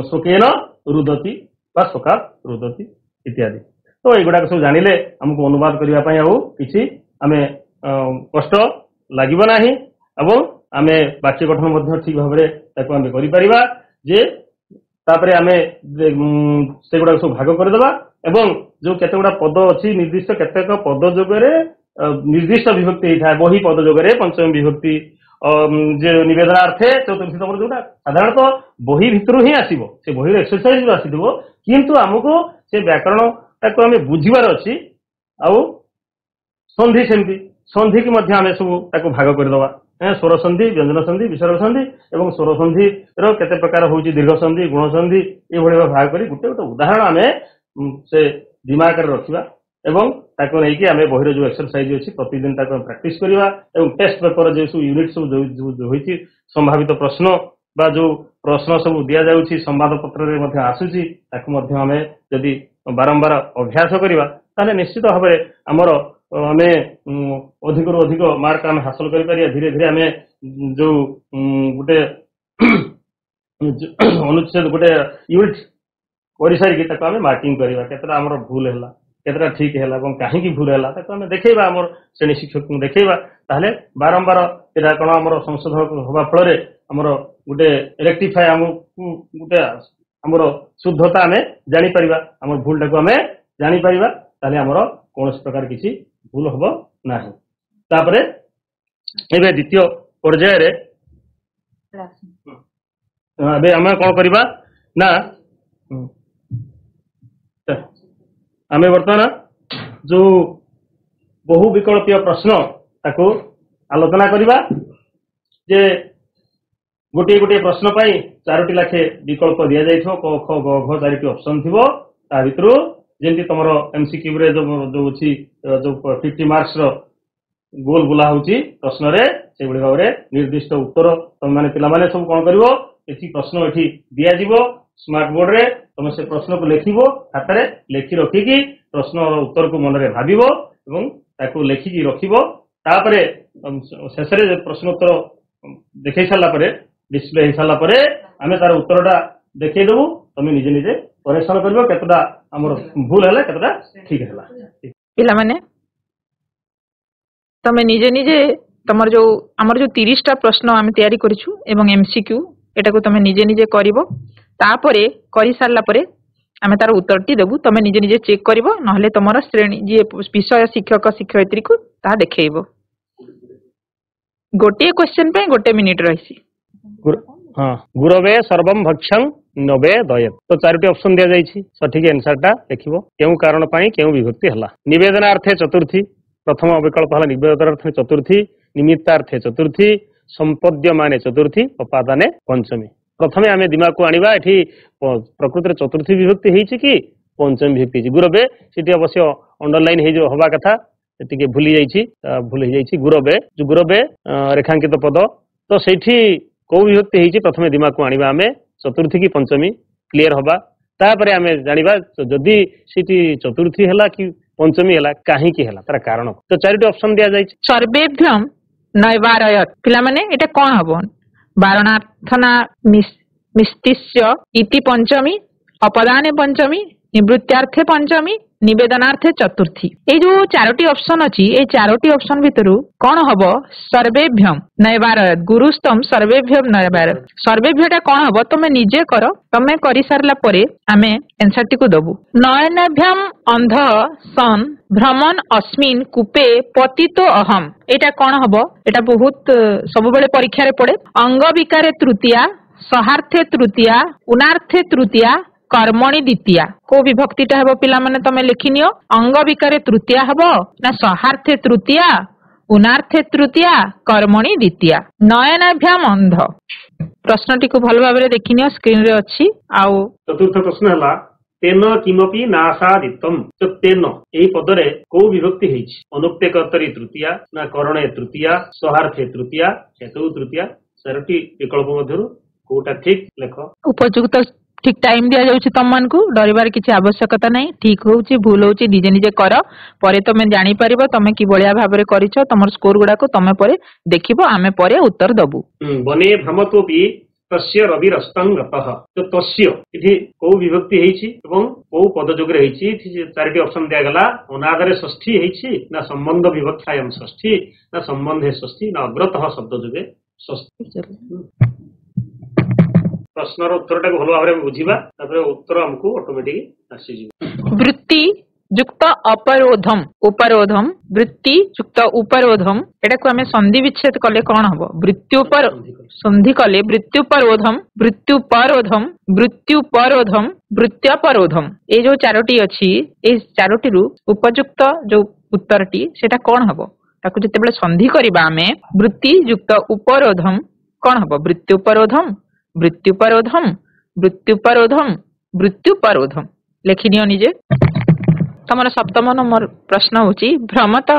शोकेन रुदती शोका रुदती इत्यादि तो युड़ाक सब जानिले आमको अनुवाद करने कि आम कष्ट लगे ना आम वाक्य गठन ठीक भाव में करें जे तापरे आम से गुड़ाक सब भाग करदेवा एवं जो केतगुड़ा पद अच्छी निर्दिष्ट केतेक पद जोगरे निर्दिष्ट विभक्ति होता है बही पद जोगरे पंचमी विभक्ति जे निवेदनार्थे चतुर्थी तम जो साधारणतः बही भितर ही आसो से बही एक्सरसाइज आसो किंतु आमको से व्याकरण ताको आम बुझीबार अच्छी आउ संधि सेमती संधि की आम सब भाग करदे स्वर संधि व्यंजन संधि विसर्ग संधि और स्वर संधि केते प्रकार हूँ दीर्घ संधि गुण संधि ये भाग कर गोटे गोटे उदाहरण आम से दिमाग रखा एवं ताको नहीं आम बहिर जो एक्सरसाइज अच्छी प्रतिदिन प्रैक्टिस करवा टेस्ट पेपर जो सब यूनिट सब होती संभावित प्रश्न बा जो प्रश्न सब दि जाऊँगी संवाद पत्र आसूसी आम जदि बारंबार अभ्यास करवा ताले निश्चित भाव आमर आम अधिक रु अधिक मार्क आम हासिल कर धीरे धीरे आम जो गोटे अनुच्छेद गोटे यूनिट कर सारिकी आम मार्किंग करवा केतटा आमर भूल है केतटा ठीक है कहीं भूल है आम देखा आम श्रेणी शिक्षक देखा ताहले बारंबार यहाँ कौन आम संशोधन हवा फल आमर गोटे रेक्टिफाए आम गोटे आमर शुद्धता आम जापर आम भूलटा को आम जापर ताहले आमर कौन प्रकार किसी भूल हम ना तापर एवं द्वितीय पर्यायर आम कौन करवा ना आम बर्तमान जो बहु विकल्पीय प्रश्न ताको आलोचना करवा जे गोटे गोटे प्रश्न पाई 4टी लाखे विकल्प दि जाए क ख ग घ 4टी ऑप्शन थी भितर जमी तुम एमसीक्यू रे जो अच्छी जो 50 मार्क्स गोल बुला हूँ प्रश्न से भाव में निर्दिष्ट उत्तर तुम मैंने पे सब कौन कर प्रश्न ये दिज्व स्मार्ट बोर्ड रे तुम से प्रश्न को लिख खातार लिखि रखिकी प्रश्न उत्तर को मन में भाव लिखिकी रखिपर शेष प्रश्नोत्तर देखे सारापर डिस्प्ले हो सारापर आम तार उत्तरटा देखईदेवु तुम निजे निजे परीक्षण कर केतटा आमर भूल है केतटा ठीक है पिला माने तमे निजे निजे तमर जो आमर जो 30टा प्रश्न आम तैयारी करिछु एवं एमसीक्यू एटा को तमे निजे निजे करिवो तापरे करि सारला परे आमे तार उत्तरटी देबु तमे निजे निजे चेक करिवो नहले तमर श्रेणी जे विषय शिक्षक शिक्षयित्री को ता देखैबो गोटे क्वेश्चन पे गोटे मिनिट रहिसी हां गुरवे सर्वम भक्षं नबे दयत तो 4टी ऑप्शन दिया जाइछि सठिक आंसरटा देखिबो केउ कारण पई केउ विभक्ति हला निवेदनार्थे चतुर्थी प्रथम विकल्प हला निवेदनार्थे चतुर्थी निमित्तार्थे चतुर्थी संपद्य माने चतुर्थी उपादाने पंचमी प्रथमे आमे दिमाग को आनिबा एठी प्रकृति चतुर्थी विभक्ति हेछि कि पंचमी विभक्ति गुरबे सिटी अवश्य अंडरलाइन हे जो हवा कथा ଟିକେ ଭୁଲି ଯାଇଛି ଗୁରବେ ଯୋଉ ଗୁରବେ ରେଖାଙ୍କିତ ପଦ ତ ସେଇଠି କୋଉ ବିଭକ୍ତି ହେଇଛି ପ୍ରଥମେ ଦିମାଗକୁ ଆଣିବା ଆମେ ଚତୁର୍ଥୀ କି ପଞ୍ଚମୀ କ୍ଲିୟର ହବା ତାପରେ ଆମେ ଜାଣିବା ଯଦି ସେଇଠି ଚତୁର୍ଥୀ ହେଲା କି ପଞ୍ଚମୀ ହେଲା କାହିଁକି ହେଲା ତାର କାରଣ ତ ଚାରିଟି ଅପସନ ଦିଆଯାଇଛି ସର୍ବେଭ୍ୟମ୍ ନୈବାରୟତ୍ ପିଲାମାନେ ଏଟା କଣ ହବ ବାରଣାର୍ଥନା ମିସ୍ତିସ୍ୟ ଇତି ପଞ୍ଚମୀ ଅପଦାନେ ପଞ୍ଚମୀ ନିବୃତ୍ତାର୍ଥେ ପଞ୍ଚମୀ ନିବେଦନାର୍ଥେ ଚତୁର୍ଥୀ এই যে চারটি অপশন ଅଛି এই চারটি অপশন ভিতরু কোন হব সর্বেভ্যম নৈবারয়ত গুরুস্তম সর্বেভ্যম নৈবারয়ত সর্বেভ্যটা কোন হব তুমি নিজে কর তুমি করি সারলা পরে আমি आंसर টিকু দেবু নয়নাভ্যম অন্ধ সন ভ্রমণ অস্মিন কূপে পতিত অহম এটা কোন হব এটা বহুত সবুবেলে পরীক্ষারে পড়ে অঙ্গ বিকারে তৃতীয়া সহার্থে তৃতীয়া উনার্থে তৃতীয়া कर्मणि द्वितीया को विभक्तिटा हबो पिला माने तमे लिखि नियो अंग विकारे तृतीया हबो ना सहार्थे तृतीया उनार्थे तृतीया कर्मणि द्वितीया नयनाभ्याम अंध प्रश्नटी को भल भाबरे देखि नियो स्क्रीन रे अछि आउ चतुर्थ प्रश्न हला तेन किमपि नासादितम तो तेन एही पदरे को विभक्ति हेछि अनुक्ते कर्तरी तृतीया ना करणे तृतीया सहार्थे तृतीया हेतु तृतीया सरटी विकल्प मध्यरु कोटा ठीक लेख उपयुक्त ठीक टाइम दिया जाउछि तम मान को डरिबार किछि आवश्यकता नहीं ठीक होउछि भूल होउछि निजे निजे कर परे तमे जानि परिबो तमे कि बलिया भाबरे करिछो तमर स्कोर गुडा को तमे परे देखिबो आमे परे उत्तर दबु बने भ्रमतोपि तस्य रविरस्तंगतः तो तस्य इथि को विभक्ति हेछि एवं को पद जोगरे हेछि इथि चारिटी ऑप्शन दिया गला अनादरे षष्ठी हेछि ना संबंध विवक्षायाम षष्ठी ना संबंधे षष्ठी ना अग्रतः शब्द जोगे षष्ठी प्रश्नर उत्तरटा भल भाव बुझा उत्तर हमको ऑटोमेटिक आसीज वृत्ति युक्त अपरोधम उपरोधम वृत्ति युक्त उपरोधम एटा को हमें संधि विच्छेद कले कौन हम वृत्त्युपर संधि कले वृत्त्युपरोधम वृत्त्युपरोधम वृत्त्युपरोधम वृत्त्यपरोधम ये जो चारोटी अच्छी ए चारोटी रु उपयुक्त जो उत्तरटी सेटा कौन हम ताकू जितेबाला संधि करबा आमे वृत्ति युक्त उपरोधम कौन हम वृत्त्युपरोधम वृत्त्युपरोधम वृत्त्युपरोधम वृत्त्युपरोधम लेखिनियो निजे तमर सप्तम नंबर प्रश्न होची भ्रमत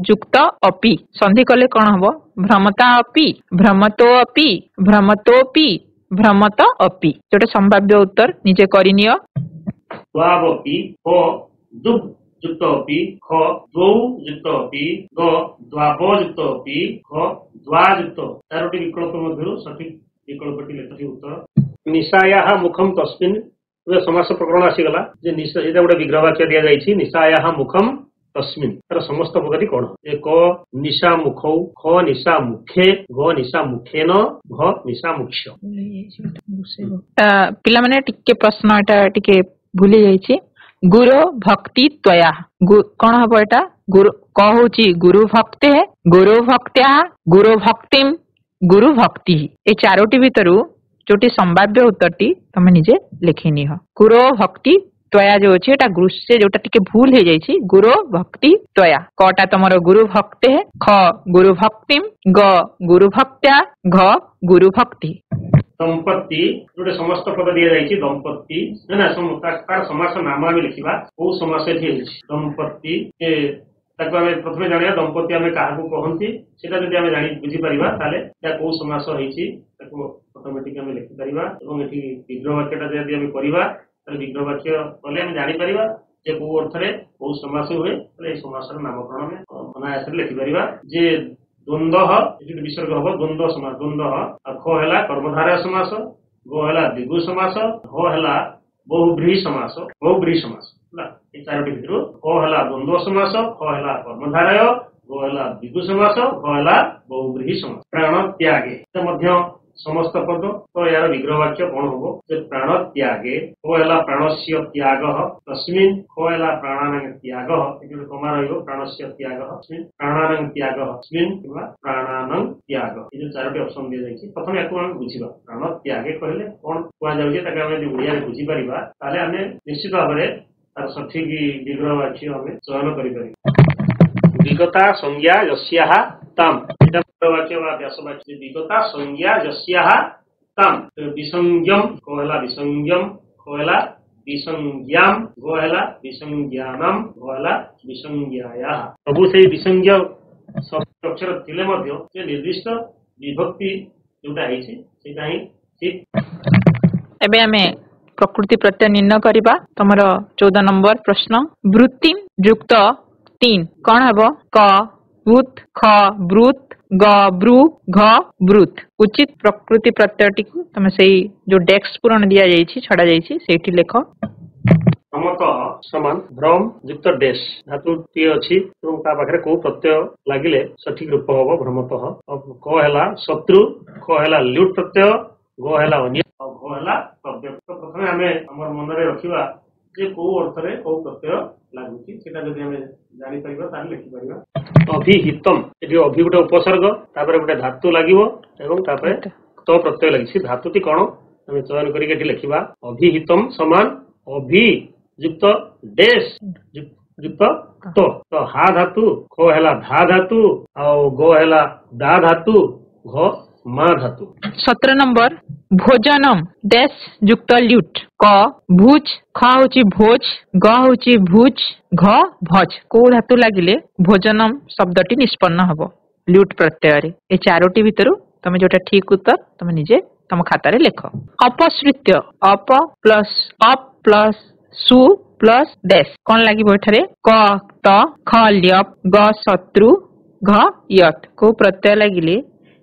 युक्त अपि संधि कले कौन हम भ्रमता अपि भ्रमतो अपि भ्रमतोपि भ्रमत अपि जोटे संभाव्य उत्तर निजे करिनियो द्वावपि क दुब युक्त अपि ख द्वौ युक्त अपि ग द्वाव युक्त अपि ख द्वा युक्त चारोटी विकल्प मध्यरु सठिक विकल्पटी लेखि उत्तर निशायाः मुखम तस्मिन् समास प्रकरण आसीगला जे निशा एटा गोटे विग्रह वाक्य दिया जायछि निशायाः मुखम तस्मिन् तार समस्त पदटी कोन ए क निशा मुखौ ख निशा मुखे ग निशा मुखेन घ निशा मुख्य पिला माने टिके प्रश्न एटा टिके भूली जायछि गुरु भक्ति त्वया कोन हबो एटा गुरु क होछि गुरु भक्ते गुरु भक्त्या गुरु भक्तिम गुरु भक्ति ए चारोटी भितरु जोटी संभाव्य उत्तरटी तमे निजे लिखिनी हो गुरु भक्ति त्वया जो अछि एटा गुरु से जोटा टिके भूल हे जायछि गुरु भक्ति त्वया कटा तमरो गुरु भक्ते ख गुरु भक्तिम ग गुरु भक्त्या घ गुरु भक्ति दंपति जोटे समस्त पद दिया जायछि दंपति ना तार समास नाम आमे लिखिबा ओ समास एथि दंपति ए ताको आमे प्रथमे जानिया दंपति आमे काहाकू कहंती सेटा जदि आमे जानि बुझी परिबा ताले या को समास होईछि ताको ऑटोमेटिक आमे लिखि परिबा एवं एथि विग्रह वाक्यटा जदि आमे करिबा ताले विग्रह वाक्य कले आमे जानि परिबा जे को अर्थ रे को समास हुए ताले ए समासर नामकरण में अनायास लिखि परिबा जे द्वंद्व एथि विसर्ग हबो द्वंद्व समास द्वंद्व ख हैला कर्मधारय समास ग हैला द्विगु समास ह हैला बहुब्रीहि समास ना ए चारोटी भितरु क हैला द्वंद्व समास ख हैला कर्मधारय ग हैला द्विगु समास घ हैला बहुब्रीहि समास प्राण त्यागे त मध्य समस्त पद तो यार विग्रह वाक्य कोन होबो जे प्राण त्यागे क हैला प्राणस्य त्यागः तस्मिन् ख हैला प्राणानां त्यागः एके कमा रहइबो प्राणस्य त्यागः तस्मिन् प्राणानां त्यागः तस्मिन् किबा प्राणानां त्यागः ए जे चारोटी ऑप्शन दिया जायछि प्रथम याकू हम बुझिबा प्राण त्यागे कहले कोन कुआ जाउजे ताके हम जे उड़िया रे बुझी परिबा ताले हमें निश्चित भाबरे तार सठिक विग्रह वाक्य हमें चयन करि पारि विगता संज्ञा यस्याः ताम एटा वाक्य वा व्यास वाक्य विगता संज्ञा यस्याः ताम विसंज्ञम कहला विसंज्ञम कहला विसंज्ञाम गो हैला विसंज्ञानम गो हैला विसंज्ञाया प्रभु से विसंज्ञ शब्द अक्षर थिले मध्य जे निर्दिष्ट विभक्ति जोटा हैछि सेटा ही ठीक। एबे हमें प्रकृति प्रत्यय निर्णय करिबा। तमर 14 नंबर प्रश्न वृत्ति युक्त 3 कौन हबो क वृत ख वृत ग ब्रु घ वृत। उचित प्रकृति प्रत्ययटी को तमे सेही जो डेस्क पूरण दिया जाइछि छडा जाइछि सेठी लेख। भ्रमतः समान भ्रम युक्त डेश धातु टी अछि एवं ता पाखरे को प्रत्यय लागिले सठिक रूप हबो भ्रमतः। क हैला शत्रु ख हैला ल्युट प्रत्यय ग हैला अन्य घ हैला प्रत्यय। तो प्रथमे हमें हमर मन रे रखिबा जे को अर्थ रे को प्रत्यय लागुची सेटा जदि हमें जानि परिबा तार लिखि परिबा। अभिहितम एठी अभि गुटे उपसर्ग तापर गुटे धातु लागिवो एवं तापर तो प्रत्यय लागिछि धातुटी कोन हमें चयन करी एठी लिखिबा। अभिहितम समान अभि युक्त डेश युक्त तो हा धातु ख हैला धा धातु और गो हैला दा धातु घ मा धातु। 17 नंबर भोजनम डैश युक्त ल्युट क भुज ख होची भोज ग होची भुज घ भज को धातु लागिले भोजनम शब्दटी निष्पन्न हबो ल्युट प्रत्यय रे। ए चारोटी भितरु तमे जोटा ठीक उत्तर तमे निजे तम खाता रे लेख। अपसृत्य अप प्लस सु प्लस डैश कौन लागिबो एठारे क त ख ल्यप ग शत्रु घ यत को प्रत्यय लागिले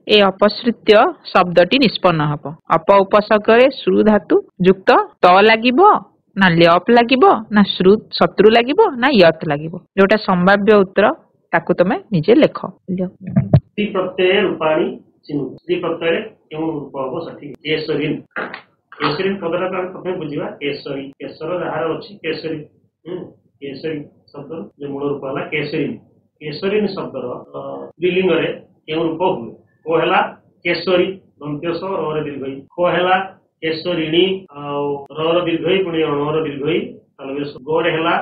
ए अपसृत्य शब्दटी निष्पन्न हबो। अप उपसर्ग रे श्रु धातु युक्त त लागिबो ना ल्यप लागिबो ना श्रु शत्रु लागिबो ना यत लागिबो जोटा संभाव्य उत्तर ताकू तमे निजे लेख। ती प्रत्यय रूपाणी चिन्ह ती प्रत्यय केउ रूप हबो सठिक केसरीन केसरीन पदरा का प्रथमे बुझिबा केसरी केसर जहार अछि केसरी केसरी शब्द जे मूल रूप हला केसरीन केसरीन शब्दर स्त्रीलिंग रे केउ रूप हुए को हैला केसरी दंत्यस र दीर्घई को हैला केसरिणी र दीर्घई पुणी र दीर्घई तालव्यस गोरे हैला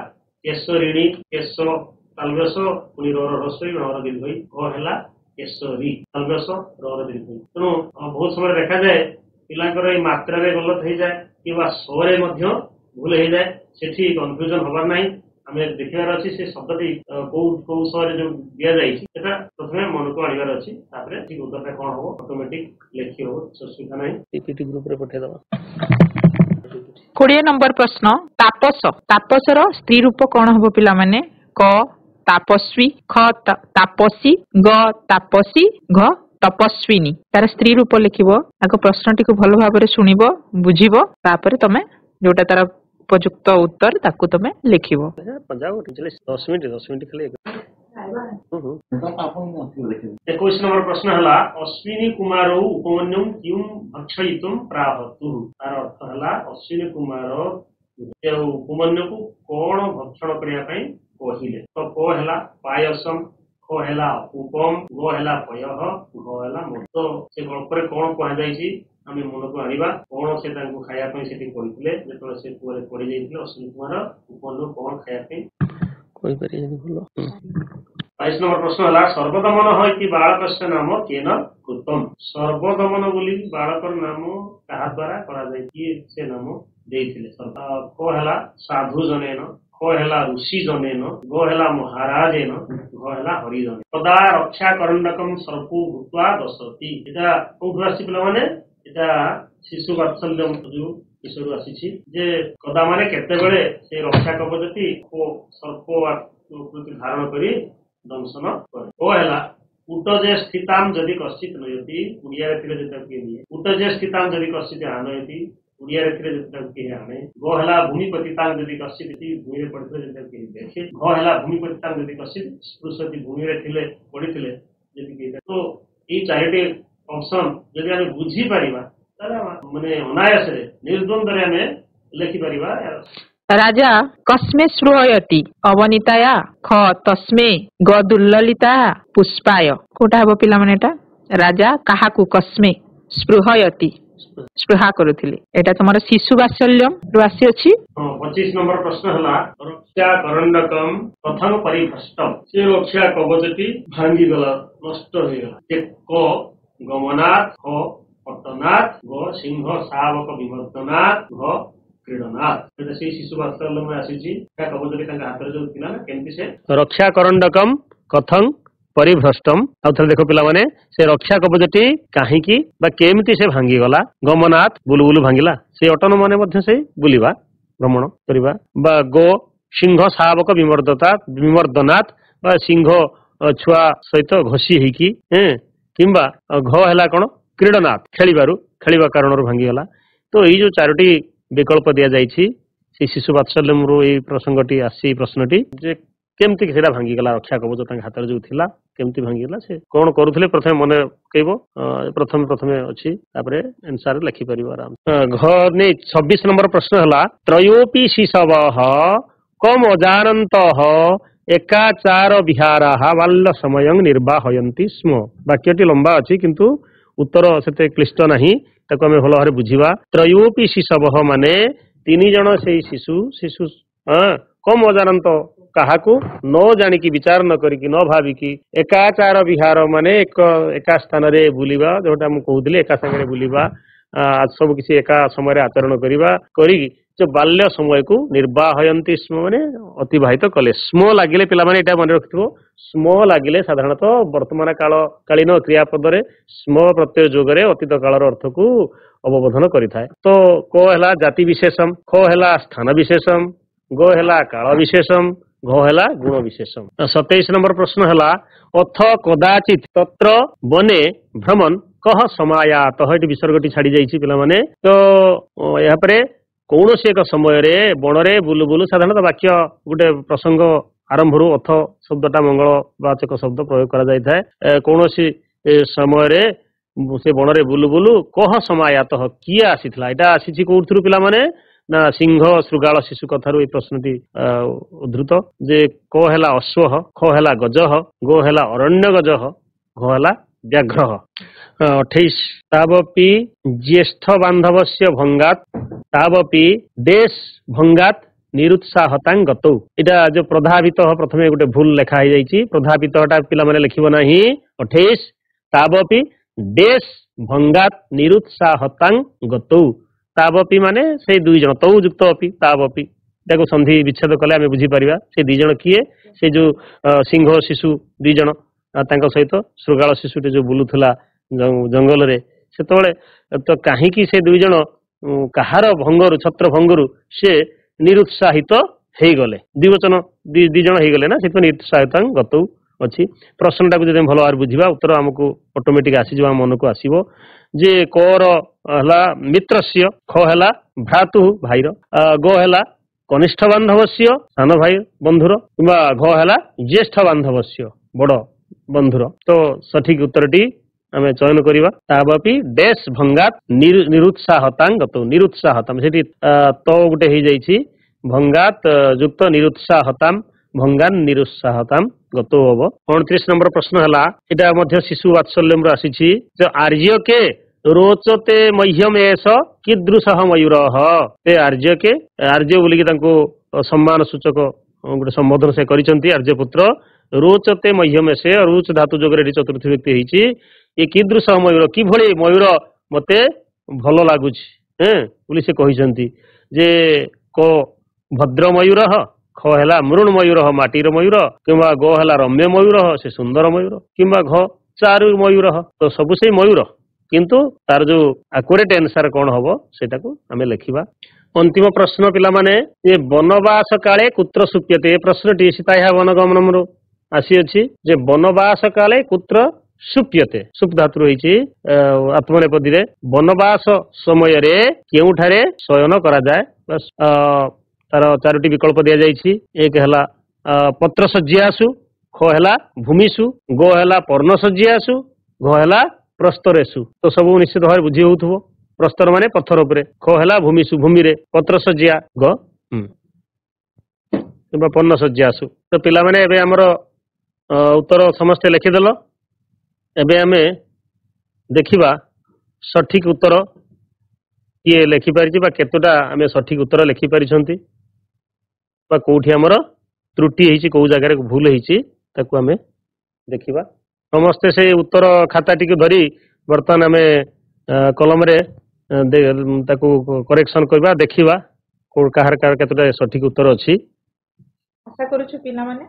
केसरिणी केश तालव्यस पुणी र ह्रस्वई र दीर्घई घ हैला केसरी तालव्यस र दीर्घई। तेणु बहुत समय देखा जाए पिलांकर ए मात्रा रे गलत हो जाए कि स्वरे मध्य भूल हो जाए सेठी कन्फ्यूजन हबार नाही। हमें देखिबार अछि से शब्दटी को स्वरे जो दिया जाइछि सेटा प्रथमे मन को आनिबार अछि तापरे ठीक उत्तरटा कोन हो ऑटोमेटिक लेखि हो सुविधा नाही पीपीटी ग्रुप रे पठे दबा। 20 नंबर प्रश्न तापस तापसर स्त्री रूप कोन हबो पिला माने क तापस्वी ख तापसी ग तापसी घ तपस्विनी तार स्त्री रूप लिखिबो। आको प्रश्नटी को भलो भाबरे सुनिबो बुझिबो तापरे तमे जोटा तार उपयुक्त उत्तर ताकू तमे लिखिबो। 10 मिनिट खाली 21 नंबर प्रश्न हला अश्विनी कुमार उपमन्यु किम भक्षयितुम प्राहतु तार अर्थ हला अश्विनी कुमार उपमन्यु को कोन भक्षण करिया पई कहिले तो को हला पायसम को हला उपम गो हला पयह घ हला मतो से गल्प रे कोन कहै जाईछि आमे मन को आनिबा कोन से तांको खाया पई सेठी कहितले जेतले से पुरे पड़ी जाईतले अश्विनी कुमार उपमन्यु कोन खाया पई कोई परि जदी बोलो। 22 नंबर प्रश्न हला सर्वदमन है कि बालकस्य नाम केन कृतम सर्वदमन बोली बालकर नाम कहा द्वारा करा जाय कि से नाम देइथिले को हला साधु जनेन को हला ऋषि जनेन गो हला महाराजेन घ हला हरिजन सदा रक्षा करंडकम सर्पु भूत्वा दशति एटा कोठरासी पिला माने एटा शिशु वात्सल्य जो किशोर आसीछि जे कदा माने केते बेले से रक्षा कवचती को सर्प प्रति धारण करी दंशन करे ओ हला उटजे स्थिताम जदि कश्चित नयति उड़िया रे थिले जेता के लिए उटजे स्थिताम जदि कश्चित आनयति उड़िया रे थिले जेता के आने गो हला भूमिपतिताम जदि कश्चित भूमि रे पड़िथे जेता के देखे घ हला भूमिपतिताम जदि कश्चित स्पृशति भूमि रे थिले पड़िथिले जदि के तो ई चारिटी ऑप्शन जदि हम बुझी परिबा ताला माने अनायास रे निर्द्वंद रे हमें लिखि परिबा। राजा कस्मे श्रुहयति अवनीताया ख तस्मे ग दुल्ललिता पुष्पाय कोटा हबो पिला माने एटा राजा काहाकू कस्मे स्पृहयति स्पृहा करुथिले एटा तमर शिशु वात्सल्यम राशि अछि। 25 नंबर प्रश्न हला रक्षा करंडकम प्रथम परिभ्रष्टम से रक्षा कवचटी भांगी गला नष्ट हो गला जे क गमनाथ ख पट्टनाथ ग सिंह शावक विवर्तनाथ घ क्रीडनाथ से शिशु वात्सल्य आसी कबजटी हाथ में जो थिला केमती से रक्षा करंडकम कथं परिभ्रष्टम आउ थे देख पिलाने से रक्षा कवचटी कहीं केमती से भांगी गला गमनाथ बुलुबुलु भांगिला से अटन माने से बुलिबा भ्रमण करवा बा गो सिंह शावक विमर्दनाथ बा सिंह छुआ सहित घोषी होगी किंबा घ है कौन क्रीडनाथ खेलिबा कारण भांगीगला तो ये जो चारोटी विकल्प दि जाइए शिशु वात्सल्यम प्रसंगटी आसी प्रश्नटी जे केमती सेटा भांगीगला रक्षा कवच हाथ जो थिला केमती भांगीगला से कौन करुले प्रथम मन पकेब प्रथम अच्छी आंसर लिखिपर आराम घ नहीं 26 नंबर प्रश्न है त्रयोपि शिशव कम अजानत एकाचार विहारा बाल्य समय निर्वाहयन्ति स्म वाक्यटी लंबा अच्छी किंतु उत्तर से क्लिष्ट नहीं ताको आम भल भाव बुझा त्रयोपि शिशव माने 3 जन से शिशु कम अजानत काहाकू न जानिकी विचार न करिकी न भाविकी एकाचार विहार माने एका स्थान रे बुलिबा जोटा मु कहूली एका संगे बुलिबा सब किसी एका समय आचरण करी जो बाल्य समय को निर्वाहयन्ति स्म माने अतिवाहित कले स्म लागिले पिला माने एटा मन रखिथबो स्म लागिले साधारणतः वर्तमान कालीन क्रियापद रे स्म प्रत्यय जोगरे अतीत कालर अर्थ को अवबोधन करिथाय तो को हला जाति विशेषम ख हला स्थान विशेषम गो हला काल विशेषम घ है गुण विशेषम 27 नंबर प्रश्न है अथ कदाचित तत्र बने भ्रमण कह समायात ये विसर्गटी छाड़ी जाइए पिलाने तो यहाँ कौन सी एक समय बन रे बुलु बुलु साधारणतः वाक्य गोटे प्रसंग आरंभ रू अथ शब्दटा मंगलवाचक शब्द प्रयोग करा कौन सी समय से बन रे बुलु बुलु कह समायात किए आसी यहाँ आसी कौन पिलाने ना सिंह श्रृगाल शिशु कथारू प्रश्नटी उद्धृत जे क है अश्व ख है गज गो है अरण्य गज घ है व्याघ्र 28 तावपि ज्येष्ठ बांधवस्य भंगात तावपि देश भंगात निरुत्साहतां गतौ इटा जो प्रधावित प्रथमे गोटे भूल लेखा हो जाइए प्रधावितटा पिला माने लिखिबो नाही 28 तावपि देश भंगात निरुत्साहतां गतौ तावपि माने से 2 जन तौ युक्त अपि तावपि देखो संधि विच्छेद कले आम बुझीपर से 2 जन किए से जो सिंह शिशु 2 जन सहित श्रृगाल शिशुटे जो बुलूला जंगल रे से तो कहीं से 2 जन कहार भंगरु छत्र भंगरु से निरुत्साहित हो गले द्विवचन 2 जन हो गले ना से निरुत्साहित गतौ अच्छी प्रश्नटा को भल भाव बुझा उत्तर आमको ऑटोमेटिक आसीज मन को आसो जे कर हला मित्रस्य ख है भ्रातु भाईर गो है कनिष्ठ बांधवस्य सान भाई बंधुर कि घ है ज्येष्ठ बांधवस्य बड़ बंधुर तो सठिक उत्तरटी आम चयन करवा तावपि देश भंगात निरुत्साहतां गतौ निरुत्साहतां से तो गोटे हो जाइए भंगात युक्त निरुत्साहतां भंगान निरुत्साहतां गतो हब 29 नंबर प्रश्न है यहाँ शिशु वात्सल्यम आसी जो आर्य के रोचते मह्यम एस कीदृश मयूर ते आर्य के आर्य बोलिकी सम्मान सूचक गोटे संबोधन से करिसेंती आर्यपुत्र रोचते मह्यम एस रुच धातु जोगरे चतुर्थी व्यक्ति होइछि ये कीदृश मयूर कि भली मयूर मते भल लगुच बोली से कहिसेंती जे को भद्र मयूर ख है मृण मयूर माटीर मयूर किंवा ग है रम्य मयूर से सुंदर मयूर किंवा घ चारु मयूर तो सबु से मयूर किंतु तार जो एक्यूरेट आंसर कौन हम सेटा को आम लिखा अंतिम प्रश्न पिला माने ये वनवास काले कुत्र सुप्यते प्रश्नटी सीता वनगमनम आसी अच्छी जे वनवास काले कुत्र सुप्यते सुप धातु रही आत्मनेपदी रे वनवास समय रे केउठारे शयन करा जाए बस तार 4टी विकल्प दि जाइए एक है पत्र सज्जियासु ख है भूमिसु गो है पर्ण सज्जियासु घ है प्रस्तरेसु तो सब निश्चित भाव बुझी हो प्रस्तर माने पत्थर उपरे ख है भूमिसु भूमि रे पत्र सज्जिया ग पर्ण सज्जियासु तो पिला माने एबे हमर उत्तर समस्ते लिखिदेल एबे आमे देखिबा सठिक उत्तर किए लिखिपारि केतोटा आमे सठिक उत्तर लिखिपारि कौटी आमर त्रुटि होइछि कौ जगह भूल होइछि ताकू आमे देखिबा समस्ते से उत्तर खाता टी धरी बर्तमान आमे कलम रे ताकू करेक्शन करबा देखिबा କାହାର କାହାର କେତେଟା ସଠିକ ଉତ୍ତର ଅଛି। ଆଶା କରୁଛୁ ପିଲାମାନେ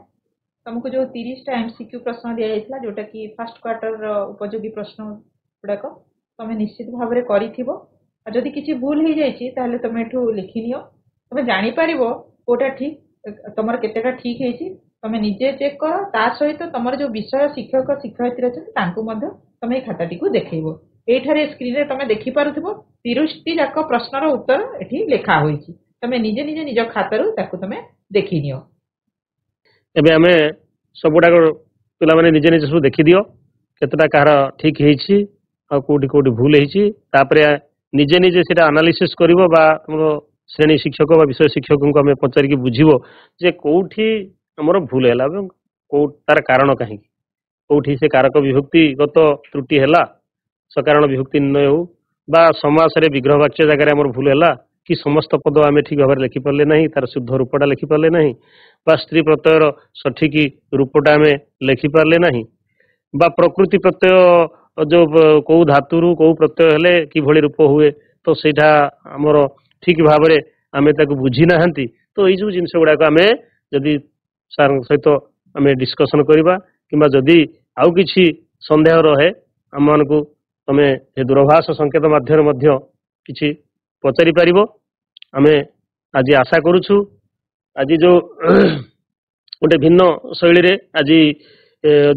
ତମକୁ ଯୋଉ 30ଟା MCQ ପ୍ରଶ୍ନ ଦିଆଯାଇଥିଲା ଯୋଉଟା କି ଫାର୍ଷ୍ଟ କ୍ୱାର୍ଟରର ଉପଯୋଗୀ ପ୍ରଶ୍ନ ଗୁଡାକ ତମେ ନିଶ୍ଚିତ ଭାବରେ କରିଥିବ। ଆଉ ଯଦି କିଛି ଭୁଲ ହେଇଯାଇଛି ତାହେଲେ ତମେ ଏଠୁ ଲେଖିନିଅ। ତମେ ଜାଣିପାରିବ କୋଉଟା ଠିକ ତମର କେତେଟା ଠିକ ହେଇଛି ତମେ ନିଜେ ଚେକ୍ କର। ତା ସହିତ ତମର ଯୋଉ ବିଷୟ ଶିକ୍ଷକ ଶିକ୍ଷୟିତ୍ରୀ ଅଛନ୍ତି ତାଙ୍କୁ ମଧ୍ୟ ତମେ ଏଇ ଖାତାଟିକୁ ଦେଖେଇବ। ଏଇଠାରେ ସ୍କ୍ରିନରେ ତମେ ଦେଖିପାରୁଥିବ 30ଟି ଯାକ ପ୍ରଶ୍ନର ଉତ୍ତର ଏଠି ଲେଖା ହୋଇଛି। ତମେ ନିଜେ ନିଜେ ନିଜ ଖାତାରୁ ତାକୁ ତମେ ଦେଖିନିଅ। ଏବେ ଆମେ ସବୁଗୁଡାକ ପିଲାମାନେ ନିଜେ ନିଜେ ସବୁ ଦେଖିଦିଅ କେତେଟା କାହାର ଠିକ ହେଇଛି ଆଉ କୋଉଠି କୋଉଠି ଭୁଲ ହେଇଛି। ତାପରେ ନିଜେ ନିଜେ ସେଇଟା ଆନାଲିସିସ୍ କରିବ ବା ଆମର ଶ୍ରେଣୀ ଶିକ୍ଷକ ବା ବିଷୟ ଶିକ୍ଷକଙ୍କୁ ଆମେ ପଚାରିକି ବୁଝିବ ଯେ କୋଉଠି ଆମର ଭୁଲ ହେଲା ଏବଂ ତାର କାରଣ କାହିଁକି, କୋଉଠି ସେ କାରକ ବିଭକ୍ତିଗତ ତ୍ରୁଟି ହେଲା, ସକାରଣ ବିଭକ୍ତି ନିର୍ଣ୍ଣୟ ହଉ ବା ସମାସରେ ବିଗ୍ରହ ବାକ୍ୟ ଜାଗାରେ ଆମର ଭୁଲ ହେଲା କି ସମସ୍ତ ପଦ ଆମେ ଠିକ ଭାବରେ ଲେଖିପାରିଲେ ନାହିଁ, ତାର ଶୁଦ୍ଧ ରୂପଟା ଲେଖିପାରିଲେ ନାହିଁ ବା ସ୍ତ୍ରୀ ପ୍ରତ୍ୟୟର ସଠିକ ରୂପଟା ଆମେ ଲେଖିପାରିଲେ ନାହିଁ ବା ପ୍ରକୃତି ପ୍ରତ୍ୟୟ ଯୋଉ କୋଉ ଧାତୁରୁ କୋଉ ପ୍ରତ୍ୟୟ ହେଲେ କିଭଳି ରୂପ ହୁଏ ତ ସେଇଟା ଆମର ଠିକ ଭାବରେ ଆମେ ତାକୁ ବୁଝି ନାହାନ୍ତି। ତ ଏଇ ଯୋଉ ଜିନିଷ ଗୁଡାକ ଆମେ ଯଦି ସାର୍ଙ୍କ ସହିତ ଆମେ ଡିସ୍କସନ କରିବା କିମ୍ବା ଯଦି ଆଉ କିଛି ସନ୍ଦେହ ରହେ ଆମମାନଙ୍କୁ ତମେ ଏ ଦୂରଭାଷ ସଂକେତ ମାଧ୍ୟମରେ ମଧ୍ୟ କିଛି ପଚାରି ପାରିବ। ଆମେ ଆଜି ଆଶା କରୁଛୁ ଆଜି ଯୋଉ ଗୋଟେ ଭିନ୍ନ ଶୈଳୀରେ ଆଜି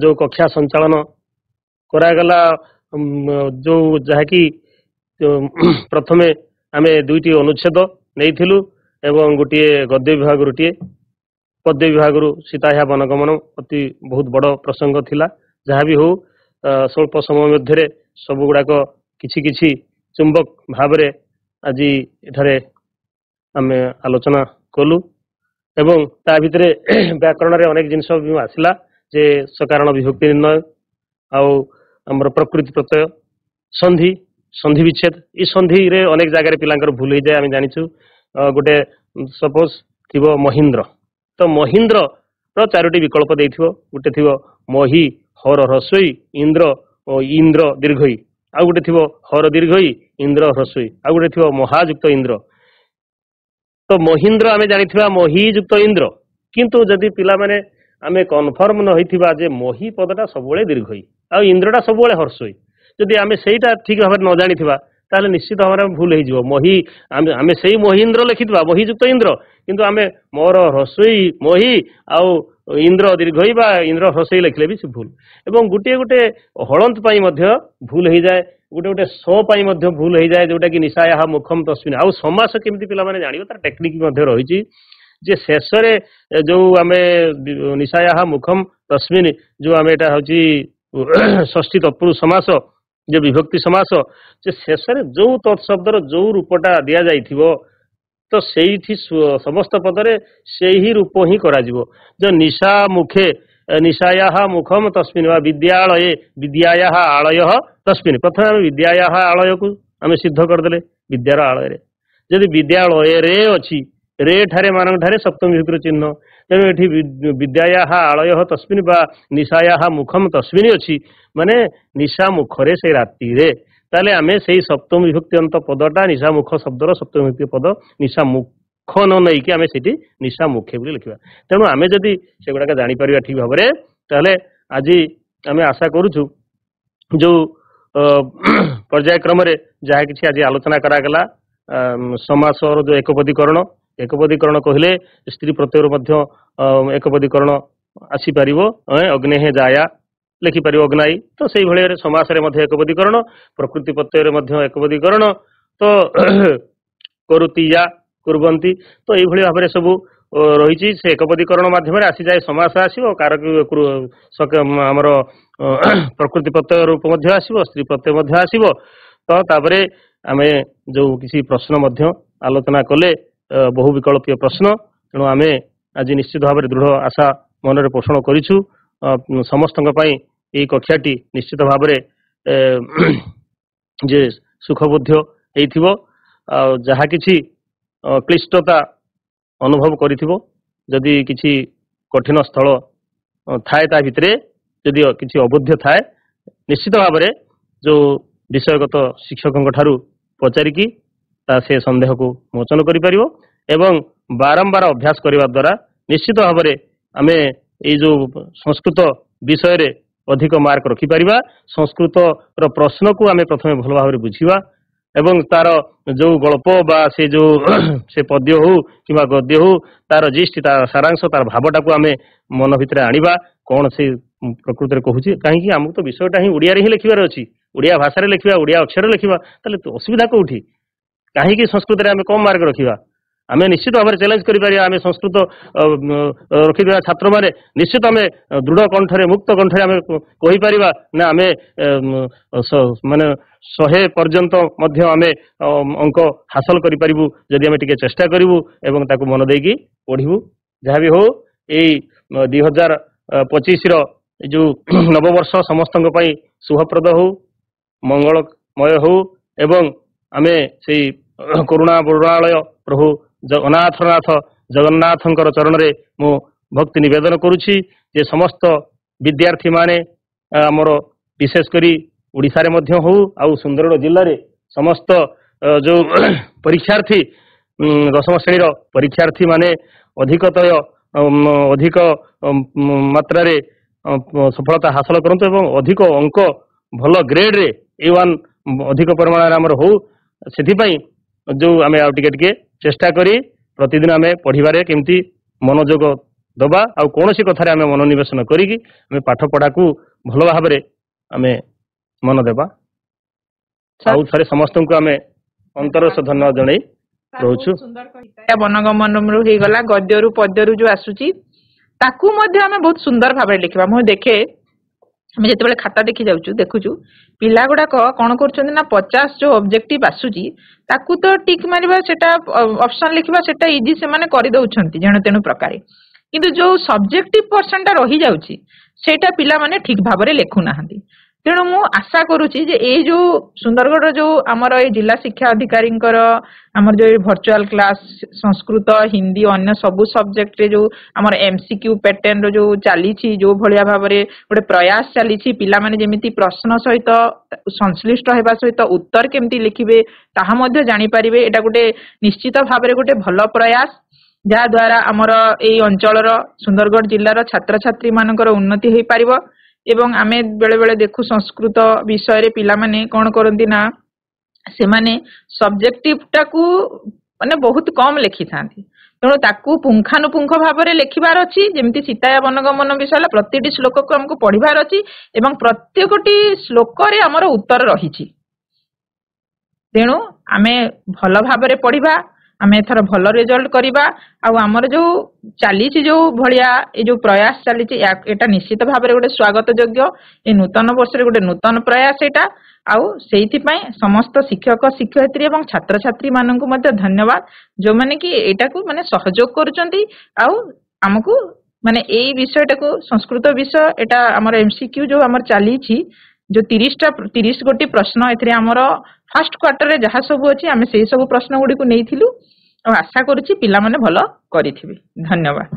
ଯୋଉ କକ୍ଷା ସଞ୍ଚାଳନ କରାଗଲା ଯୋଉ ଯାହାକି ପ୍ରଥମେ ଆମେ 2ଟି ଅନୁଚ୍ଛେଦ ନେଇଥିଲୁ ଏବଂ ଗୋଟିଏ ଗଦ୍ୟ ବିଭାଗରୁ ଟିଏ ପଦ୍ୟ ବିଭାଗରୁ ସୀତାହ୍ୟା ବନଗମନ ଅତି ବହୁତ ବଡ଼ ପ୍ରସଙ୍ଗ ଥିଲା। ଯାହା ବି ହଉ ସ୍ୱଳ୍ପ ସମୟ ମଧ୍ୟରେ ସବୁ ଗୁଡ଼ାକ କିଛି କିଛି ଚୁମ୍ବକ ଭାବରେ ଆଜି ଏଠାରେ ଆମେ ଆଲୋଚନା କଲୁ ଏବଂ ତା ଭିତରେ ବ୍ୟାକରଣରେ ଅନେକ ଜିନିଷ ବି ଆସିଲା ଯେ ସକାରଣ ବିଭକ୍ତି ନିର୍ଣ୍ଣୟ ଆଉ ଆମର ପ୍ରକୃତି ପ୍ରତ୍ୟୟ ସନ୍ଧି ସନ୍ଧି ବିଚ୍ଛେଦ ଏଇ ସନ୍ଧିରେ ଅନେକ ଜାଗାରେ ପିଲାଙ୍କର ଭୁଲ ହେଇଯାଏ। ଆମେ ଜାଣିଛୁ ଗୋଟେ ସପୋଜ ଥିବ ମହିନ୍ଦ୍ର ତ ମହିନ୍ଦ୍ରର 4ଟି ବିକଳ୍ପ ଦେଇଥିବ। ଗୋଟେ ଥିବ ମହି ହର ହ୍ରସ୍ୱଇ ଇନ୍ଦ୍ର ଓ ଇନ୍ଦ୍ର ଦୀର୍ଘଇ, ଆଉ ଗୋଟେ ଥିବ ହର ଦୀର୍ଘଇ ଇନ୍ଦ୍ର ହ୍ରସ୍ୱଇ, ଆଉ ଗୋଟେ ଥିବ ମହାଯୁକ୍ତ ଇନ୍ଦ୍ର। ତ ମହିନ୍ଦ୍ର ଆମେ ଜାଣିଥିବା ମହି ଯୁକ୍ତ ଇନ୍ଦ୍ର, କିନ୍ତୁ ଯଦି ପିଲାମାନେ ଆମେ କନଫର୍ମ ନ ହେଇଥିବା ଯେ ମହି ପଦଟା ସବୁବେଳେ ଦୀର୍ଘଇ ଆଉ ଇନ୍ଦ୍ରଟା ସବୁବେଳେ ହର୍ଷଇ, ଯଦି ଆମେ ସେଇଟା ଠିକ ଭାବରେ ନ ଜାଣିଥିବା ତାହେଲେ ନିଶ୍ଚିତ ଭାବରେ ଭୁଲ ହେଇଯିବ। ମହି ଆମେ ସେଇ ମହିନ୍ଦ୍ର ଲେଖିଥିବା ମହିଯୁକ୍ତ ଇନ୍ଦ୍ର, କିନ୍ତୁ ଆମେ ମୋର ହ୍ରସ୍ୱଇ ମହି ଆଉ ଇନ୍ଦ୍ର ଦୀର୍ଘଇ ବା ଇନ୍ଦ୍ର ହ୍ରସ୍ୱଇ ଲେଖିଲେ ବି ସେ ଭୁଲ। ଏବଂ ଗୋଟିଏ ଗୋଟେ ହଳନ୍ତ ପାଇଁ ମଧ୍ୟ ଭୁଲ ହେଇଯାଏ, ଗୋଟେ ଗୋଟେ ସ ପାଇଁ ମଧ୍ୟ ଭୁଲ ହେଇଯାଏ ଯୋଉଟା କି ନିଶାୟାହା ମୁଖମ୍ ତସ୍ମିନ୍। ଆଉ ସମାସ କେମିତି ପିଲାମାନେ ଜାଣିବ ତାର ଟେକ୍ନିକ ମଧ୍ୟ ରହିଛି ଯେ ଶେଷରେ ଯୋଉ ଆମେ ନିଶାୟାହା ମୁଖମ୍ ତସ୍ମିନ୍ ଯୋଉ ଆମେ ଏଟା ହଉଛି ଷଷ୍ଠୀ ତତ୍ପୁରୁଷ ସମାସ ଯେ ବିଭକ୍ତି ସମାସ ଯେ ଶେଷରେ ଯୋଉ ତତ୍ଶବ୍ଦର ଯୋଉ ରୂପଟା ଦିଆଯାଇଥିବ ତ ସେଇଠି ସମସ୍ତ ପଦରେ ସେହି ରୂପ ହିଁ କରାଯିବ। ଯେ ନିଶା ମୁଖେ ନିଶାୟାହା ମୁଖମ୍ ତସ୍ମିନ୍ ବା ବିଦ୍ୟାଳୟେ ବିଦ୍ୟାୟାହା ଆଳୟଃ ତସ୍ମିନ୍। ପ୍ରଥମେ ଆମେ ବିଦ୍ୟାୟାହା ଆଳୟକୁ ଆମେ ସିଦ୍ଧ କରିଦେଲେ ବିଦ୍ୟାର ଆଳୟରେ, ଯଦି ବିଦ୍ୟାଳୟରେ ଅଛି ରେ ଠାରେ ମାନଙ୍କ ଠାରେ ସପ୍ତମୀ ବିଭକ୍ତିର ଚିହ୍ନ, ତେଣୁ ଏଠି ବିଦ୍ୟାୟାହା ଆଳୟଃ ତସ୍ମିନ୍ ବା ନିଶାୟାହା ମୁଖମ୍ ତସ୍ମିନ୍ ଅଛି ମାନେ ନିଶା ମୁଖରେ ସେ ରାତିରେ, ତାହେଲେ ଆମେ ସେଇ ସପ୍ତମୀ ବିଭକ୍ତି ଅନ୍ତ ପଦଟା ନିଶା ମୁଖ ଶବ୍ଦର ସପ୍ତମୀ ବିଭକ୍ତି ପଦ ନିଶା ମୁଖ ନ ନେଇକି ଆମେ ସେଠି ନିଶା ମୁଖେ ବୋଲି ଲେଖିବା। ତେଣୁ ଆମେ ଯଦି ସେଗୁଡାକ ଜାଣିପାରିବା ଠିକ ଭାବରେ ତାହେଲେ ଆଜି ଆମେ ଆଶା କରୁଛୁ ଯୋଉ ପର୍ଯ୍ୟାୟକ୍ରମରେ ଯାହା କିଛି ଆଜି ଆଲୋଚନା କରାଗଲା ସମାସର ଯୋଉ ଏକପଦୀକରଣ କହିଲେ ସ୍ତ୍ରୀ ପ୍ରତ୍ୟୟରୁ ମଧ୍ୟ ଏକପଦୀକରଣ ଆସିପାରିବ। ଅଗ୍ନେହେ ଜାୟା ଲେଖିପାରିବ ଅଗ୍ନାଇ, ତ ସେଇଭଳି ସମାସରେ ମଧ୍ୟ ଏକପଦୀକରଣ, ପ୍ରକୃତି ପ୍ରତ୍ୟୟରେ ମଧ୍ୟ ଏକପଦୀକରଣ, ତ କରୁତିୟା କୁର୍ବନ୍ତି, ତ ଏଇଭଳି ଭାବରେ ସବୁ ରହିଛି। ସେ ଏକପଦୀକରଣ ମାଧ୍ୟମରେ ଆସିଯାଏ ସମାସ ଆସିବ, କାରକ ଆମର ପ୍ରକୃତି ପ୍ରତ୍ୟୟ ରୂପ ମଧ୍ୟ ଆସିବ, ସ୍ତ୍ରୀ ପ୍ରତ୍ୟୟ ମଧ୍ୟ ଆସିବ। ତ ତାପରେ ଆମେ ଯୋଉ କିଛି ପ୍ରଶ୍ନ ମଧ୍ୟ ଆଲୋଚନା କଲେ ବହୁ ବିକଳ୍ପୀୟ ପ୍ରଶ୍ନ, ତେଣୁ ଆମେ ଆଜି ନିଶ୍ଚିତ ଭାବରେ ଦୃଢ଼ ଆଶା ମନରେ ପୋଷଣ କରିଛୁ ସମସ୍ତଙ୍କ ପାଇଁ ଏଇ କକ୍ଷାଟି ନିଶ୍ଚିତ ଭାବରେ ଯେ ସୁଖବୋଧ୍ୟ ହେଇଥିବ। ଆଉ ଯାହା କିଛି କ୍ଲିଷ୍ଟତା ଅନୁଭବ କରିଥିବ, ଯଦି କିଛି କଠିନ ସ୍ଥଳ ଥାଏ ତା ଭିତରେ ଯଦି କିଛି ଅବୋଧ୍ୟ ଥାଏ ନିଶ୍ଚିତ ଭାବରେ ଯୋଉ ବିଷୟଗତ ଶିକ୍ଷକଙ୍କ ଠାରୁ ପଚାରିକି ତା ସେ ସନ୍ଦେହକୁ ମୋଚନ କରିପାରିବ ଏବଂ ବାରମ୍ବାର ଅଭ୍ୟାସ କରିବା ଦ୍ୱାରା ନିଶ୍ଚିତ ଭାବରେ ଆମେ ଏଇ ଯୋଉ ସଂସ୍କୃତ ବିଷୟରେ ଅଧିକ ମାର୍କ ରଖିପାରିବା। ସଂସ୍କୃତର ପ୍ରଶ୍ନକୁ ଆମେ ପ୍ରଥମେ ଭଲ ଭାବରେ ବୁଝିବା ଏବଂ ତାର ଯୋଉ ଗଳ୍ପ ବା ସେ ଯୋଉ ସେ ପଦ୍ୟ ହଉ କିମ୍ବା ଗଦ୍ୟ ହଉ ତାର ଜିଷ୍ଟ ତାର ସାରାଂଶ ତାର ଭାବଟାକୁ ଆମେ ମନ ଭିତରେ ଆଣିବା କଣ ସେ ପ୍ରକୃତରେ କହୁଛି। କାହିଁକି ଆମକୁ ତ ବିଷୟଟା ହିଁ ଓଡ଼ିଆରେ ହିଁ ଲେଖିବାର ଅଛି, ଓଡ଼ିଆ ଭାଷାରେ ଲେଖିବା, ଓଡ଼ିଆ ଅକ୍ଷରରେ ଲେଖିବା, ତାହେଲେ ଅସୁବିଧା କୋଉଠି? କାହିଁକି ସଂସ୍କୃତରେ ଆମେ କମ ମାର୍କ ରଖିବା? ଆମେ ନିଶ୍ଚିତ ଭାବରେ ଚ୍ୟାଲେଞ୍ଜ କରିପାରିବା। ଆମେ ସଂସ୍କୃତ ରଖିଥିବା ଛାତ୍ରମାନେ ନିଶ୍ଚିତ ଆମେ ଦୃଢ଼ କଣ୍ଠରେ ମୁକ୍ତ କଣ୍ଠରେ ଆମେ କହିପାରିବା ନା ଆମେ ମାନେ 100 ପର୍ଯ୍ୟନ୍ତ ମଧ୍ୟ ଆମେ ଅଙ୍କ ହାସଲ କରିପାରିବୁ ଯଦି ଆମେ ଟିକେ ଚେଷ୍ଟା କରିବୁ ଏବଂ ତାକୁ ମନ ଦେଇକି ପଢ଼ିବୁ। ଯାହା ବି ହଉ ଏଇ 2025ର ଯୋଉ ନବବର୍ଷ ସମସ୍ତଙ୍କ ପାଇଁ ଶୁଭପ୍ରଦ ହଉ, ମଙ୍ଗଳମୟ ହଉ ଏବଂ ଆମେ ସେଇ କରୁଣା ବରୁଣାଳୟ ପ୍ରଭୁ ଅନାଥନାଥ ଜଗନ୍ନାଥଙ୍କର ଚରଣରେ ମୁଁ ଭକ୍ତି ନିବେଦନ କରୁଛି ଯେ ସମସ୍ତ ବିଦ୍ୟାର୍ଥୀମାନେ ଆମର ବିଶେଷ କରି ଓଡ଼ିଶାରେ ମଧ୍ୟ ହଉ ଆଉ ସୁନ୍ଦରଗଡ଼ ଜିଲ୍ଲାରେ ସମସ୍ତ ଯୋଉ ପରୀକ୍ଷାର୍ଥୀ 10ମ ଶ୍ରେଣୀର ପରୀକ୍ଷାର୍ଥୀ ମାନେ ଅଧିକ ମାତ୍ରାରେ ସଫଳତା ହାସଲ କରନ୍ତୁ ଏବଂ ଅଧିକ ଅଙ୍କ ଭଲ ଗ୍ରେଡରେ A1 ଅଧିକ ପରିମାଣରେ ଆମର ହଉ। ସେଥିପାଇଁ ଯୋଉ ଆମେ ଆଉ ଟିକେ ଟିକେ ଚେଷ୍ଟା କରି ପ୍ରତିଦିନ ଆମେ ପଢ଼ିବାରେ କେମିତି ମନୋଯୋଗ ଦେବା ଆଉ କୌଣସି କଥାରେ ଆମେ ମନୋନିବେଶନ କରିକି ଆମେ ପାଠ ପଢ଼ାକୁ ଭଲ ଭାବରେ ଆମେ ମନ ଦେବା। ଆଉ ଥରେ ସମସ୍ତଙ୍କୁ ଆମେ ଅନ୍ତରସ ଧନ୍ୟବାଦ ଜଣାଇ ରହୁଛୁ। ବନଗମନରୁ ହେଇଗଲା, ଗଦ୍ୟରୁ ପଦ୍ୟରୁ ଯୋଉ ଆସୁଛି ତାକୁ ମଧ୍ୟ ଆମେ ବହୁତ ସୁନ୍ଦର ଭାବରେ ଲେଖିବା। ମୁଁ ଦେଖେ ଆମେ ଯେତେବେଳେ ଖାତା ଦେଖି ଯାଉଛୁ ଦେଖୁଛୁ ପିଲା ଗୁଡାକ କଣ କରୁଛନ୍ତି ନା 50 ଯୋଉ ଅବଜେକ୍ଟିଭ ଆସୁଛି ତାକୁ ତ ଟିକ୍ ମାରିବା, ସେଟା ଅପସନ ଲେଖିବା ସେଟା ଇଜି ସେମାନେ କରିଦଉଛନ୍ତି ଯେଣୁ ତେଣୁ ପ୍ରକାରେ, କିନ୍ତୁ ଯୋଉ ସବଜେକ୍ଟିଭ ପର୍ସନଟା ରହିଯାଉଛି ସେଇଟା ପିଲାମାନେ ଠିକ ଭାବରେ ଲେଖୁନାହାନ୍ତି। ତେଣୁ ମୁଁ ଆଶା କରୁଛି ଯେ ଏଇ ଯୋଉ ସୁନ୍ଦରଗଡ଼ର ଯୋଉ ଆମର ଏଇ ଜିଲ୍ଲା ଶିକ୍ଷା ଅଧିକାରୀଙ୍କର ଆମର ଯୋଉ ଭର୍ଚୁଆଲ କ୍ଲାସ ସଂସ୍କୃତ ହିନ୍ଦୀ ଅନ୍ୟ ସବୁ ସବଜେକ୍ଟରେ ଯୋଉ ଆମର MCQ ପ୍ୟାଟର୍ନର ଯୋଉ ଚାଲିଛି, ଯୋଉ ଭଳିଆ ଭାବରେ ଗୋଟେ ପ୍ରୟାସ ଚାଲିଛି ପିଲାମାନେ ଯେମିତି ପ୍ରଶ୍ନ ସହିତ ସଂଶ୍ଳିଷ୍ଟ ହେବା ସହିତ ଉତ୍ତର କେମିତି ଲେଖିବେ ତାହା ମଧ୍ୟ ଜାଣିପାରିବେ, ଏଇଟା ଗୋଟେ ନିଶ୍ଚିତ ଭାବରେ ଗୋଟେ ଭଲ ପ୍ରୟାସ ଯାହା ଦ୍ୱାରା ଆମର ଏଇ ଅଞ୍ଚଳର ସୁନ୍ଦରଗଡ଼ ଜିଲ୍ଲାର ଛାତ୍ରଛାତ୍ରୀ ମାନଙ୍କର ଉନ୍ନତି ହେଇପାରିବ। ଏବଂ ଆମେ ବେଳେ ବେଳେ ଦେଖୁ ସଂସ୍କୃତ ବିଷୟରେ ପିଲାମାନେ କଣ କରନ୍ତି ନା ସେମାନେ ସବଜେକ୍ଟିଭ ଟାକୁ ମାନେ ବହୁତ କମ ଲେଖିଥାନ୍ତି, ତେଣୁ ତାକୁ ପୁଙ୍ଖାନୁପୁଙ୍ଖ ଭାବରେ ଲେଖିବାର ଅଛି। ଯେମିତି ସୀତାୟା ବନଗମନ ବିଷୟ ହେଲା ପ୍ରତିଟି ଶ୍ଲୋକକୁ ଆମକୁ ପଢିବାର ଅଛି ଏବଂ ପ୍ରତ୍ୟେକଟି ଶ୍ଲୋକରେ ଆମର ଉତ୍ତର ରହିଛି। ତେଣୁ ଆମେ ଭଲ ଭାବରେ ପଢିବା, ଆମେ ଏଥର ଭଲ ରେଜଲ୍ଟ କରିବା ଆଉ ଆମର ଯୋଉ ଚାଲିଛି ଯୋଉ ଭଳିଆ ଏ ଯୋଉ ପ୍ରୟାସ ଚାଲିଛି ଏଟା ନିଶ୍ଚିତ ଭାବରେ ଗୋଟେ ସ୍ୱାଗତ ଯୋଗ୍ୟ। ଏ ନୂତନ ବର୍ଷରେ ଗୋଟେ ନୂତନ ପ୍ରୟାସ ଏଟା, ଆଉ ସେଇଥିପାଇଁ ସମସ୍ତ ଶିକ୍ଷକ ଶିକ୍ଷୟିତ୍ରୀ ଏବଂ ଛାତ୍ରଛାତ୍ରୀ ମାନଙ୍କୁ ମଧ୍ୟ ଧନ୍ୟବାଦ ଯୋଉମାନେ କି ଏଇଟାକୁ ମାନେ ସହଯୋଗ କରୁଛନ୍ତି ଆଉ ଆମକୁ ମାନେ ଏଇ ବିଷୟଟାକୁ ସଂସ୍କୃତ ବିଷୟ ଏଟା ଆମର MCQ ଯୋଉ ଆମର ଚାଲିଛି ଯୋଉ 30 ଗୋଟି ପ୍ରଶ୍ନ ଏଥିରେ ଆମର ଫାର୍ଷ୍ଟ କ୍ୱାର୍ଟରରେ ଯାହା ସବୁ ଅଛି ଆମେ ସେଇ ସବୁ ପ୍ରଶ୍ନ ଗୁଡିକୁ ନେଇଥିଲୁ ଆଉ ଆଶା କରୁଛି ପିଲାମାନେ ଭଲ କରିଥିବେ। ଧନ୍ୟବାଦ।